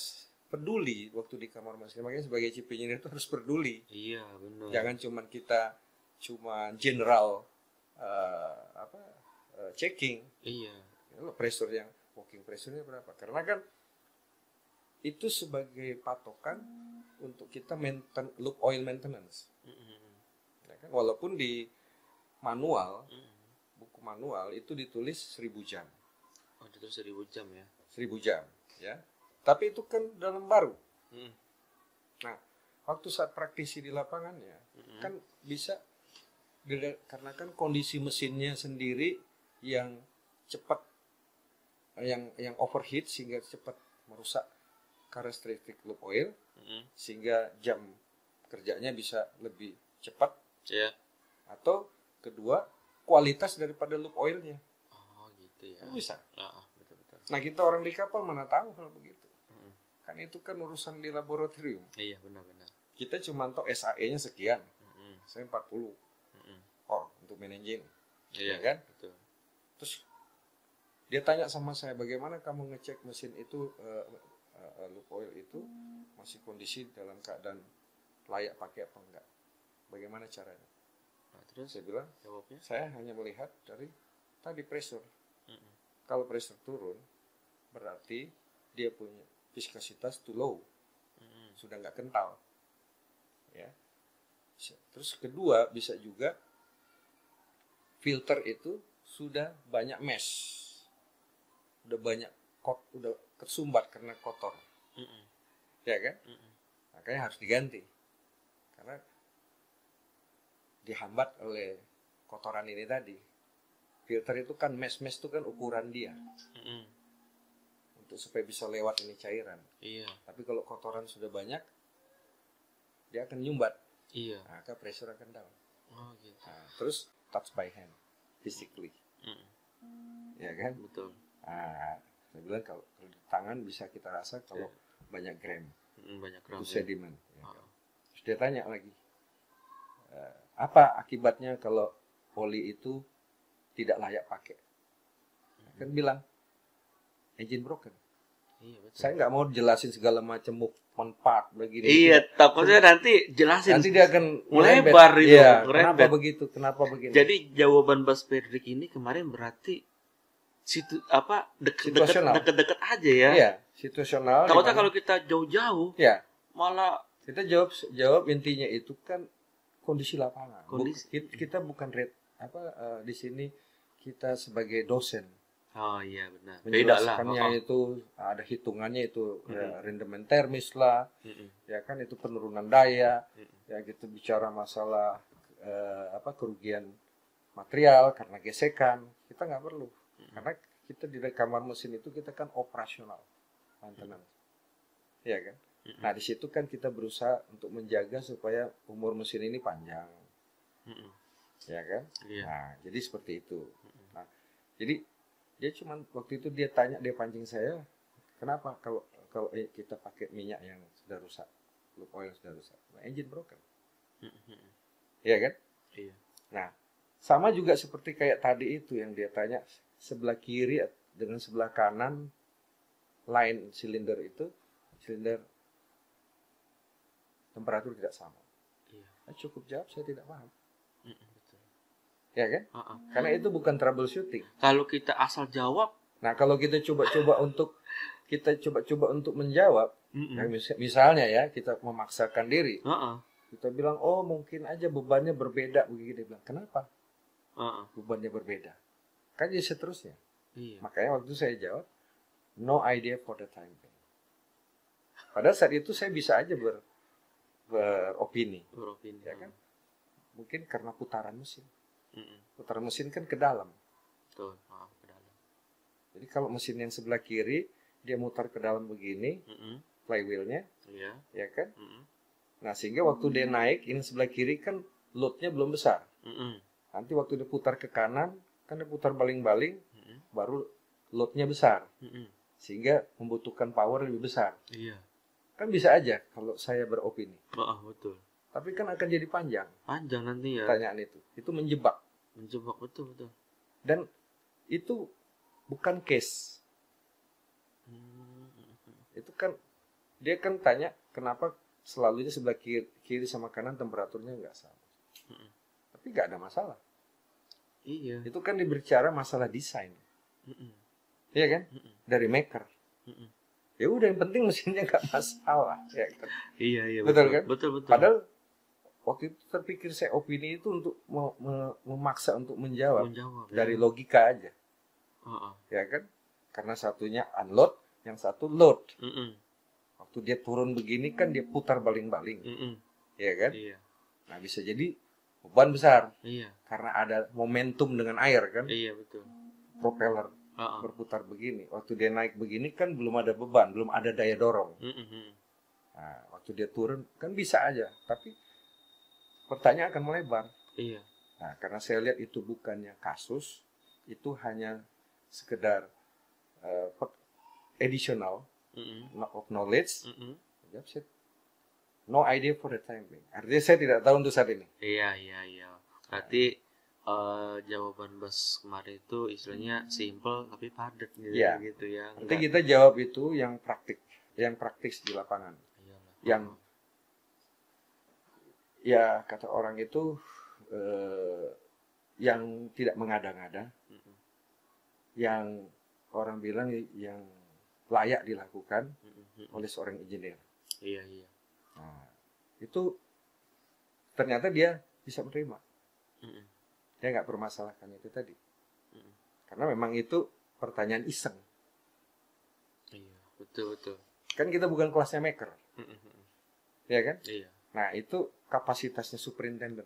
peduli waktu di kamar mesin, makanya sebagai CP engineer itu harus peduli. Iya, benar. Jangan cuma general checking. Iya. Pressure yang working pressure-nya berapa? Karena kan itu sebagai patokan untuk kita maintain loop oil maintenance. Ya kan? Walaupun di manual, buku manual itu ditulis 1000 jam. Oh, itu 1000 jam ya. 1000 jam, ya. Tapi itu kan dalam baru. Nah, waktu saat praktisi di lapangannya, kan bisa karena kan kondisi mesinnya sendiri yang cepat, yang overheat sehingga cepat merusak characteristic loop oil, sehingga jam kerjanya bisa lebih cepat. Iya. Atau kedua, kualitas daripada loop oilnya. Oh, gitu ya. Bisa. Betul. Nah, kita orang di kapal mana tahu hal begitu. Kan itu kan urusan di laboratorium. Iya, benar-benar. Kita cuma tahu SAE-nya sekian. Saya 40. Oh, untuk managing. Iya kan? Betul. Terus dia tanya sama saya, bagaimana kamu ngecek mesin itu loop oil itu masih kondisi dalam keadaan layak pakai apa enggak? Bagaimana caranya? Nah, terus saya bilang, jawabnya? Saya hanya melihat dari tadi pressure. Kalau pressure turun, berarti dia punya viskositas too low, sudah nggak kental. Ya. Terus kedua bisa juga filter itu sudah banyak mesh, udah banyak udah tersumbat karena kotor, ya kan? Makanya harus diganti karena dihambat oleh kotoran ini tadi. Filter itu kan mesh itu kan ukuran dia, untuk supaya bisa lewat ini cairan. Iya. Tapi kalau kotoran sudah banyak, dia akan nyumbat. Iya. Maka pressure akan down. Oh, gitu. Nah, terus touch by hand, physically. Ya kan? Betul. Nah, saya bilang kalau di tangan bisa kita rasa kalau banyak gram. Banyak gram. Itu sedimen. Ya. Terus dia tanya lagi, apa akibatnya kalau oli itu tidak layak pakai? Kan bilang engine broken. Iya, betul. Saya nggak mau jelasin segala macam movement part begini. Iya, takutnya nanti jelasin. Nanti dia akan lebar itu. Iya, kenapa ngerembet. begitu? Kenapa begini? Jadi jawaban Bas Fredrik ini kemarin berarti deket-deket aja ya. Iya, situasional. Takutnya kalau kita jauh-jauh, ya, malah kita jawab intinya itu kan kondisi lapangan. Kita bukan di sini kita sebagai dosen. oh iya benar. Beda lah. Itu ada hitungannya itu rendemen termis lah, ya kan itu penurunan daya, ya gitu bicara masalah kerugian material karena gesekan kita nggak perlu, karena kita di kamar mesin itu kita kan operasional, maintenance, ya kan. Nah di situ kan kita berusaha untuk menjaga supaya umur mesin ini panjang, ya kan. Nah jadi seperti itu. Nah jadi dia cuman waktu itu dia pancing saya, kenapa kalau kita pakai minyak yang sudah rusak, lube oil sudah rusak, engine broken, ya kan? Iya. Nah sama juga seperti kayak tadi itu yang dia tanya, sebelah kiri dengan sebelah kanan line silinder itu, silinder temperatur tidak sama. Iya. Nah, cukup jawab saya tidak paham. Betul. Ya kan? Karena itu bukan troubleshooting. Kalau kita asal jawab, nah kalau kita coba-coba untuk menjawab, ya, misalnya ya kita memaksakan diri, kita bilang oh mungkin aja bebannya berbeda begini, dia bilang kenapa? Bebannya berbeda, kan jadi seterusnya. Iya. Makanya waktu itu saya jawab no idea for the time being. Pada saat itu saya bisa aja beropini, ya kan? Mungkin karena putaran mesin. Putaran mesin kan ke dalam. Betul, ke dalam. Jadi kalau mesin yang sebelah kiri dia mutar ke dalam begini, flywheelnya, ya kan? Nah sehingga waktu dia naik ini sebelah kiri kan loadnya belum besar. Nanti waktu dia putar ke kanan kan dia putar baling-baling, baru loadnya besar, sehingga membutuhkan power lebih besar. Iya. Kan bisa aja kalau saya beropini. Betul. Tapi kan akan jadi panjang. Panjang nanti ya. Pertanyaan itu menjebak. Betul. Dan itu bukan case. Itu kan dia kan tanya kenapa selalunya sebelah kiri sama kanan temperaturnya nggak sama. Tapi nggak ada masalah. Iya. Itu kan diberbicara masalah desain. Iya kan? Dari maker. Ya udah yang penting mesinnya nggak masalah, ya kan? Iya. Betul kan? Betul. Padahal waktu itu terpikir saya opini itu untuk memaksa untuk menjawab dari logika aja, ya kan? Karena satunya unload, yang satu load. Waktu dia turun begini kan dia putar baling-baling, ya kan? Iya. Nah bisa jadi beban besar, iya, karena ada momentum dengan air kan? Iya betul. Propeller berputar begini. Waktu dia naik begini kan belum ada beban, belum ada daya dorong. Nah, waktu dia turun kan bisa aja, tapi pertanyaan akan melebar. Iya. Nah, karena saya lihat itu bukannya kasus, itu hanya sekedar additional of knowledge. No idea for the time being. Artinya saya tidak tahu untuk saat ini. Iya. Berarti jawaban Bas kemarin itu istilahnya simple tapi padat gitu ya. Gitu ya. Nanti kita jawab itu yang praktis di lapangan. Iyalah. Yang ya kata orang itu yang tidak mengada-ngada, yang orang bilang yang layak dilakukan oleh seorang engineer. Iya. Nah, itu ternyata dia bisa menerima. Dia nggak permasalahkan itu tadi. Karena memang itu pertanyaan iseng. Iya, betul. Kan kita bukan kelasnya maker. Iya kan? Iya. Nah, itu kapasitasnya superintendent.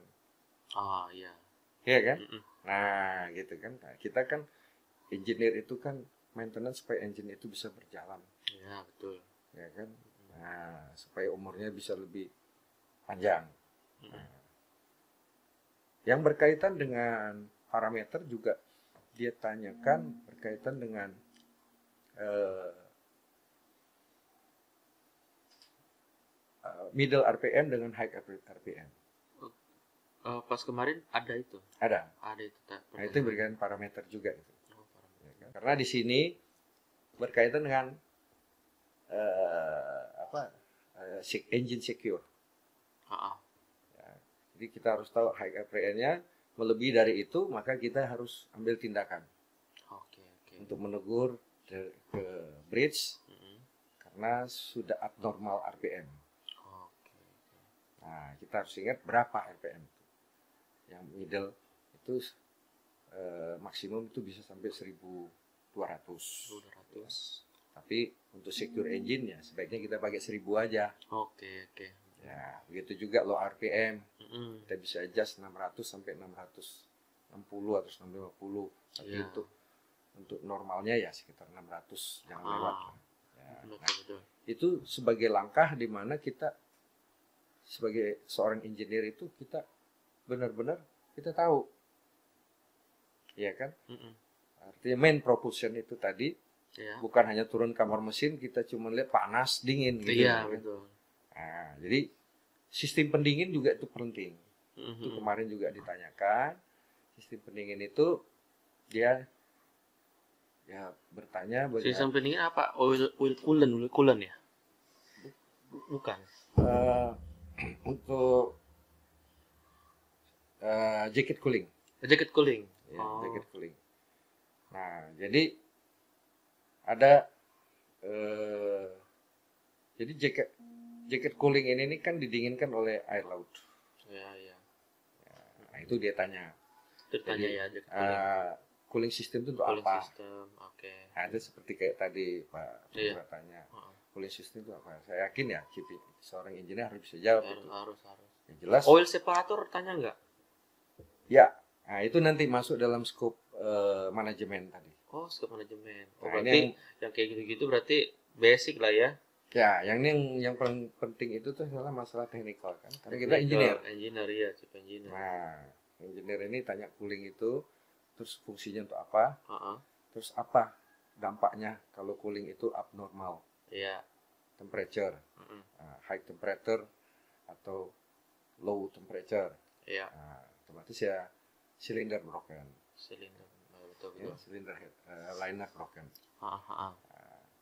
Oh, iya. Iya kan? Nah, gitu kan. Nah, kita kan engineer itu kan maintenance supaya engine itu bisa berjalan. Iya, betul. Ya kan? Nah, supaya umurnya bisa lebih panjang. Nah, yang berkaitan dengan parameter juga dia tanyakan berkaitan dengan middle RPM dengan high RPM. Pas kemarin ada itu. Ada itu. Nah, itu berkaitan parameter juga itu. Karena di sini berkaitan dengan engine secure. Ah, Jadi kita harus tahu high RPM-nya melebihi dari itu, maka kita harus ambil tindakan oke. untuk menegur ke bridge karena sudah abnormal RPM. Oke. Nah, kita harus ingat berapa RPM itu. Yang middle itu maksimum itu bisa sampai 1200. 200. Tapi untuk secure engine ya sebaiknya kita pakai 1000 aja. Oke. Ya, begitu juga low RPM. Mm-mm. Kita bisa adjust 600 sampai 660 atau 650. Tapi Iya. untuk normalnya ya sekitar 600, jangan lewat. Ya, Betul. itu sebagai langkah di mana kita sebagai seorang engineer itu kita benar-benar kita tahu, ya kan? Mm-mm. Artinya main propulsion itu tadi Ya. bukan hanya turun kamar mesin kita cuma lihat panas dingin gitu. Iya, kan? betul. Nah, jadi sistem pendingin juga itu penting. Mhm. Itu kemarin juga ditanyakan. Sistem pendingin itu dia ya bertanya Sistem pendingin apa? Oil coolant ya? Bukan. untuk jacket cooling. Jacket cooling. Ya, jacket cooling. Nah, jadi ada jadi jacket cooling ini kan didinginkan oleh air laut. Iya. Nah, itu dia tanya. Itu tanya Jadi, ya jacket cooling. Cooling system itu untuk Cooling apa? system. Oke. Nah, itu seperti kayak tadi Pak Iya. Pura tanya. Heeh. Cooling system itu apa? Saya yakin ya, seorang engineer harus bisa jawab itu. Harus. Yang jelas. Oil separator tanya nggak? Ya, nah itu nanti masuk dalam skop manajemen tadi. Oh, scope manajemen. Oh, Nah, ini berarti yang kayak gitu-gitu berarti basic lah ya. Ya, yang paling penting itu tuh adalah masalah teknikal kan. Karena kita engineer. Engineer ya, chief engineer. Nah, engineer ini tanya cooling itu, terus fungsinya untuk apa? Heeh. Terus apa dampaknya kalau cooling itu abnormal? Iya. Temperature, Mm-mm. high temperature atau low temperature. Iya. Nah, otomatis ya silinder broken, Silinder. Oh, betul. ya, silinder liner broken. Heeh.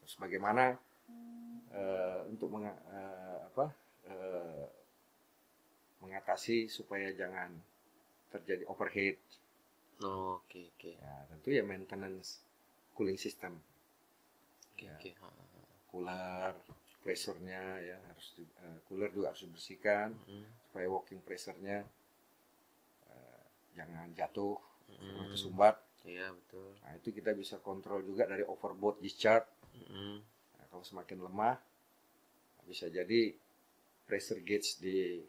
Terus bagaimana untuk mengatasi supaya jangan terjadi overheat? Oke. Ya, tentu ya maintenance cooling system, Oke. cooler, pressure-nya ya harus cooler juga harus dibersihkan supaya working pressure-nya jangan jatuh karena kesumbat. Iya, betul. Nah, itu kita bisa kontrol juga dari overboard discharge. Nah, kalau semakin lemah bisa jadi pressure gauge di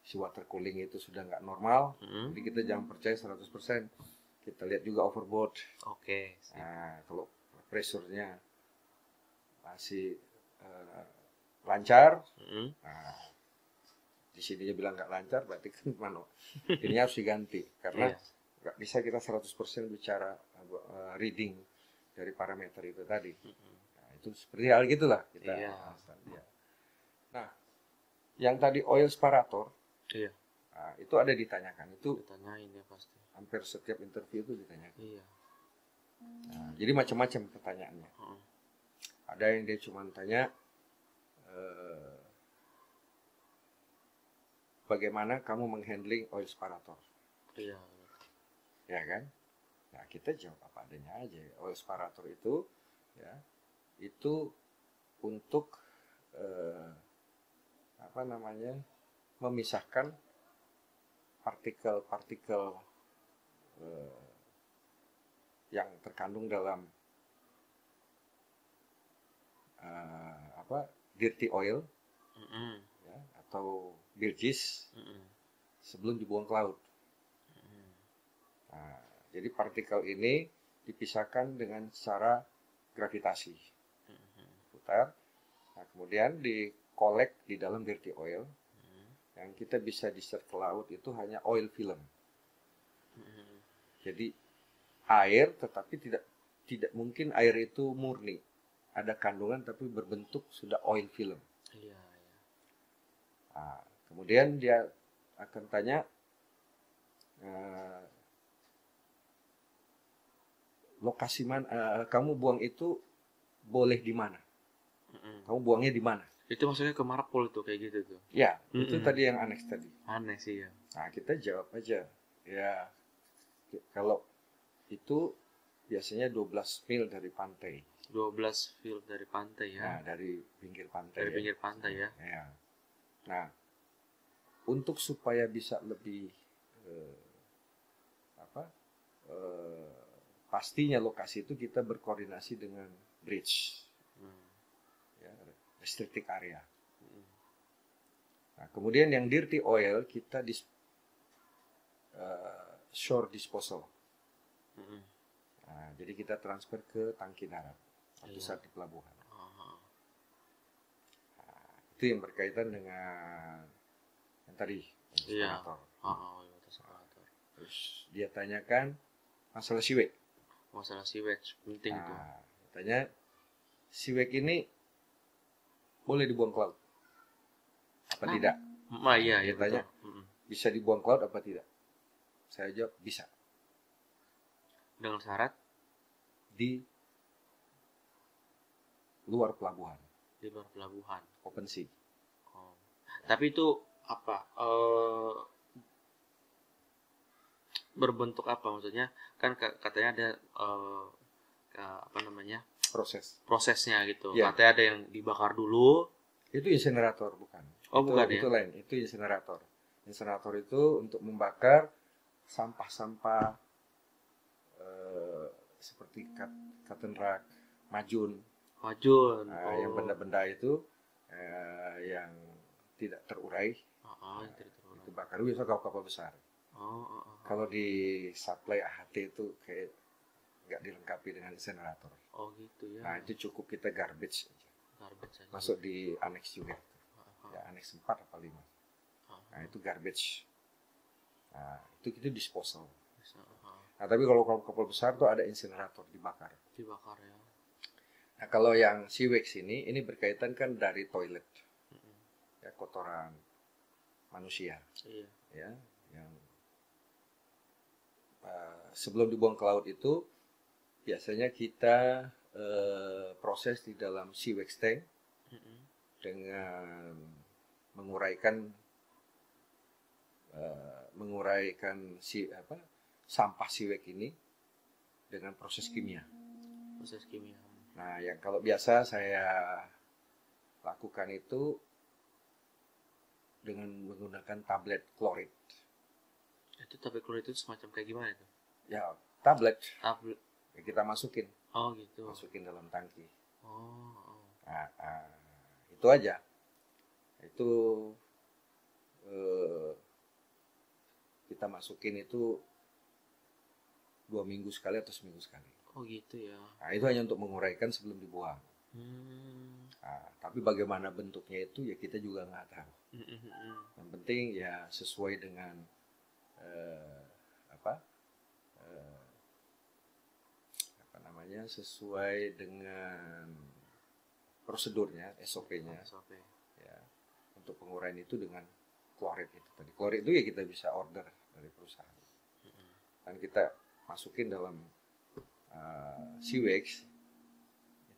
si water cooling itu sudah nggak normal. Jadi kita jangan percaya 100%. Kita lihat juga overboard. Oke. Nah, kalau pressure-nya masih lancar, nah, di sini dia bilang nggak lancar, berarti kan ini harus diganti karena nggak bisa kita 100% bicara reading dari parameter itu tadi. Nah, itu seperti hal gitulah kita. Iya. Nah, yang tadi oil separator, Iya. nah, itu ada ditanyakan, itu Ditanyain ya pasti. hampir setiap interview itu ditanyakan. Iya. Nah, jadi macam-macam pertanyaannya. Ada yang dia cuma tanya bagaimana kamu menghandling oil separator, Iya. ya kan? Nah, kita jawab apa adanya aja. Oil separator itu, ya, itu untuk memisahkan partikel-partikel yang terkandung dalam dirty oil, ya, atau bilges sebelum dibuang ke laut. Nah, jadi partikel ini dipisahkan dengan cara gravitasi, putar. Nah, kemudian dikolek di dalam dirty oil. Yang kita bisa diserve ke laut itu hanya oil film. Jadi air, tetapi tidak mungkin air itu murni. Ada kandungan tapi berbentuk sudah oil film. Iya. Nah, kemudian dia akan tanya lokasi mana kamu buang itu boleh di mana, kamu buangnya di mana. Itu maksudnya ke Marpol tuh kayak gitu tuh. Ya, itu tadi yang aneh tadi. Aneh sih ya. Nah, kita jawab aja. Ya, kalau itu biasanya 12 mil dari pantai. 12 mil dari pantai ya. Nah, dari pinggir pantai. Dari pinggir pantai ya. Ya. Nah, untuk supaya bisa lebih pastinya lokasi itu kita berkoordinasi dengan bridge. Ya, restricted area. Nah, kemudian yang dirty oil kita shore disposal. Nah, jadi kita transfer ke tangki darat waktu saat di pelabuhan. Nah, itu yang berkaitan dengan yang tadi insinerator. Terus dia tanyakan masalah sewage. Masalah sewage penting tuh. Katanya sewage ini boleh dibuang ke laut apa tidak? Iya, Dia tanya bisa dibuang ke laut apa tidak? Saya jawab bisa. Dengan syarat di luar pelabuhan. Di luar pelabuhan. Open sea. Oh. Tapi itu apa? Berbentuk apa maksudnya? Kan katanya ada apa namanya? Prosesnya gitu. Ya. Katanya ada yang dibakar dulu. Itu insinerator bukan? Oh, bukan ya? Itu lain. Itu insinerator. Insinerator itu untuk membakar sampah-sampah seperti cotton rag, majun. Yang benda-benda itu yang tidak terurai. Itu bakar bisa kapal-kapal besar. Kalau di supply AHT itu kayak nggak dilengkapi dengan insinerator. Oh gitu ya. Nah itu cukup kita garbage aja. Masuk di annex juga. Ya, annex 4 apa 5. Nah itu garbage. Nah itu disposal. Nah tapi kalau kapal besar tuh ada insinerator dibakar. Dibakar ya. Nah kalau yang sewage ini berkaitan kan dari toilet. Ya kotoran manusia. Iya. Ya yang sebelum dibuang ke laut itu biasanya kita proses di dalam sewage tank dengan menguraikan sampah sewage ini dengan proses kimia. Nah, yang kalau biasa saya lakukan itu dengan menggunakan tablet klorid. Itu tablet klorid itu semacam kayak gimana itu? Ya, tablet. Ya, kita masukin. Oh gitu. Masukin dalam tangki. Oh. Nah, itu aja. Itu kita masukin itu 2 minggu sekali atau seminggu sekali. Oh gitu ya. Nah, itu hanya untuk menguraikan sebelum dibuang. Nah, tapi bagaimana bentuknya itu ya kita juga nggak tahu. Yang penting ya sesuai dengan sesuai dengan prosedurnya, SOP-nya. Ya, untuk penguraian itu dengan klorid itu tadi. Klorid itu ya kita bisa order dari perusahaan. Dan kita masukin dalam sewage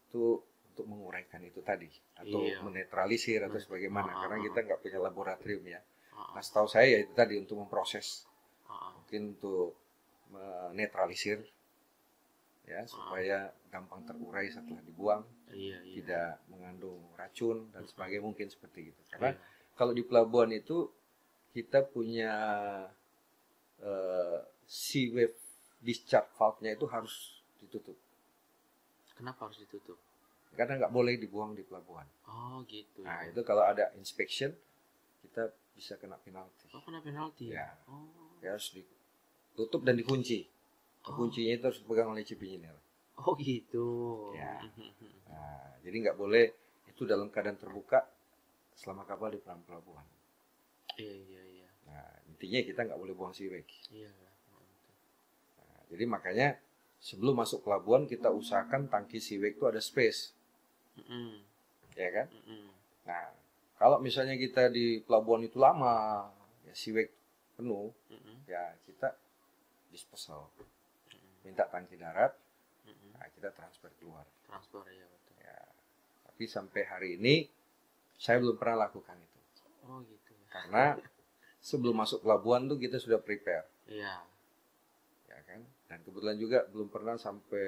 itu untuk menguraikan itu tadi atau menetralisir atau sebagaimana karena kita nggak punya laboratorium ya. Nah setahu saya ya itu tadi untuk memproses mungkin untuk menetralisir ya supaya gampang terurai setelah dibuang, tidak mengandung racun dan sebagainya mungkin seperti itu. Karena kalau di pelabuhan itu kita punya seaway discharge valve-nya itu harus ditutup. Kenapa harus ditutup? Karena nggak boleh dibuang di pelabuhan. Oh gitu. Nah itu kalau ada inspection kita bisa kena penalti. Oh kena penalti ya? Ya harus ditutup dan dikunci. Kuncinya itu harus dipegang oleh chief engineer. Oh gitu. Ya. Nah, jadi nggak boleh itu dalam keadaan terbuka selama kapal di pelabuhan. Iya. Nah intinya kita nggak boleh buang sewage. Iya. Nah, jadi makanya sebelum masuk pelabuhan kita usahakan tangki sewage itu ada space. Ya kan? Nah kalau misalnya kita di pelabuhan itu lama, ya sewage penuh, ya kita disposal. Minta tangki darat, nah kita transfer keluar. Transfer ya betul. Ya, Tapi sampai hari ini saya belum pernah lakukan itu. Oh gitu. Karena sebelum masuk pelabuhan tuh kita sudah prepare. Iya. Ya kan? Dan kebetulan juga belum pernah sampai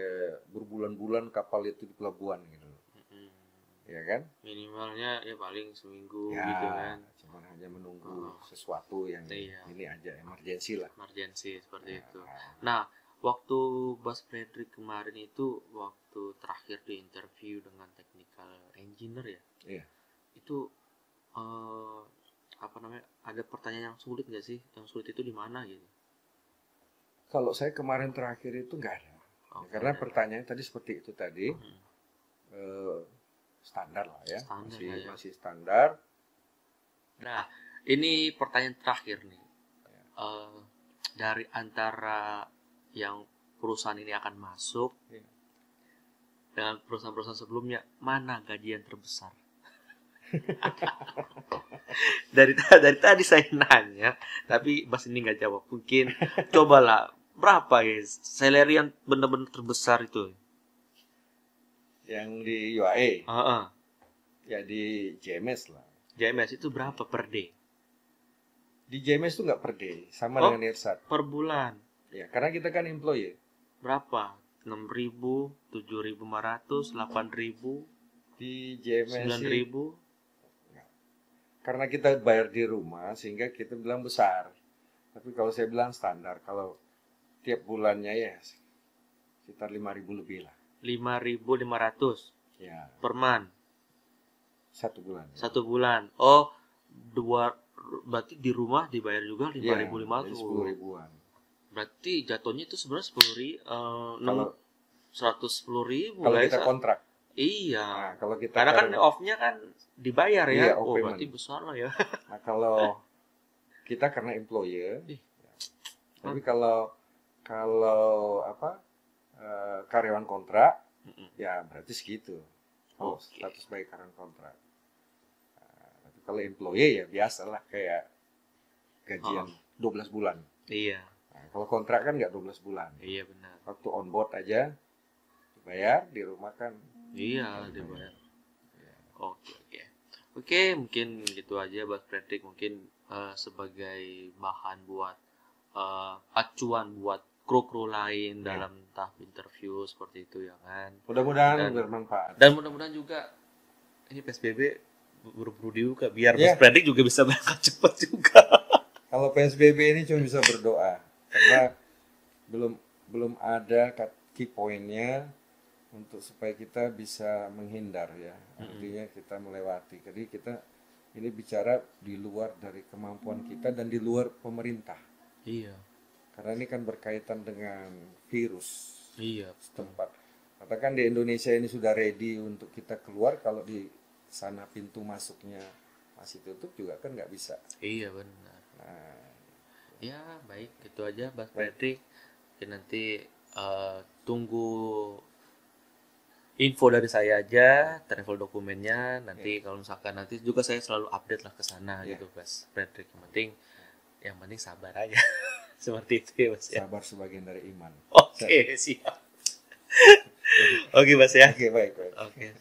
berbulan-bulan kapal itu di pelabuhan gitu. Ya kan? Minimalnya ya paling seminggu ya, gitu kan. Cuman hanya menunggu sesuatu yang ini aja, emergency lah. Emergency seperti itu. Nah, waktu Bas Fredrik kemarin itu waktu terakhir di interview dengan technical engineer ya. Iya. Itu ada pertanyaan yang sulit nggak sih? Yang sulit itu di mana gitu? Kalau saya kemarin terakhir itu nggak ada. Karena pertanyaan tadi seperti itu tadi. Standar lah ya. Masih standar. Nah, ini pertanyaan terakhir nih. Dari antara yang perusahaan ini akan masuk dengan perusahaan-perusahaan sebelumnya, mana gaji yang terbesar? dari tadi saya nanya, tapi Bas ini nggak jawab. Mungkin cobalah berapa guys salary yang benar-benar terbesar itu? Yang di UAE? Ya di JMS lah. JMS itu berapa per day? Di JMS itu nggak per day, sama dengan Irsat. Per bulan? Ya, karena kita kan employee. Berapa? 6.000, 7.500, 8.000? Di JMS 9.000? Karena kita bayar di rumah, sehingga kita bilang besar. Tapi kalau saya bilang standar, kalau tiap bulannya ya sekitar 5.000 lebih lah. 5.500 ya. Per month? 1 bulan. 1 bulan. Oh, berarti di rumah dibayar juga 5.500. 10 ribuan. Berarti jatuhnya itu sebenarnya 110.000. Kalau kita kontrak. Iya. Nah, kalau kita karena kan off-nya kan dibayar ya. Iya, oh, berarti besar lah ya. Nah, kalau kita karena employer. Tapi kalau karyawan kontrak, ya berarti segitu. Oh, status sebagai karyawan kontrak. Tapi kalau employee ya biasalah kayak gajian 12 bulan. Iya. Nah, kalau kontrak kan nggak 12 bulan. Iya benar. Waktu on board aja dibayar, di rumah kan. Iya dibayar. Ya. Oke, mungkin gitu aja Bas Fredrik, mungkin sebagai bahan buat acuan buat kru-kru lain dalam tahap interview seperti itu ya kan. Mudah-mudahan bermanfaat. Dan mudah-mudahan juga ini PSBB buru-buru dibuka biar Bas Fredrik juga bisa berangkat cepat juga. Kalau PSBB ini cuma bisa berdoa karena belum ada key point-nya untuk supaya kita bisa menghindar ya. Artinya kita melewati. Jadi kita ini bicara di luar dari kemampuan kita dan di luar pemerintah. Iya. Karena ini kan berkaitan dengan virus. Iya. Setempat. Katakan di Indonesia ini sudah ready untuk kita keluar, kalau di sana pintu masuknya masih tutup juga kan nggak bisa. Iya benar. Nah, ya baik, itu aja Bas Fredrik. Nanti tunggu info dari saya aja, travel dokumennya. Nanti kalau misalkan nanti juga saya selalu update lah ke sana gitu Bas Fredrik. Yang penting sabar aja. Seperti itu ya Bas ya. Sabar sebagian dari iman. Oke, siap. Oke Bas ya. Oke, baik. Oke.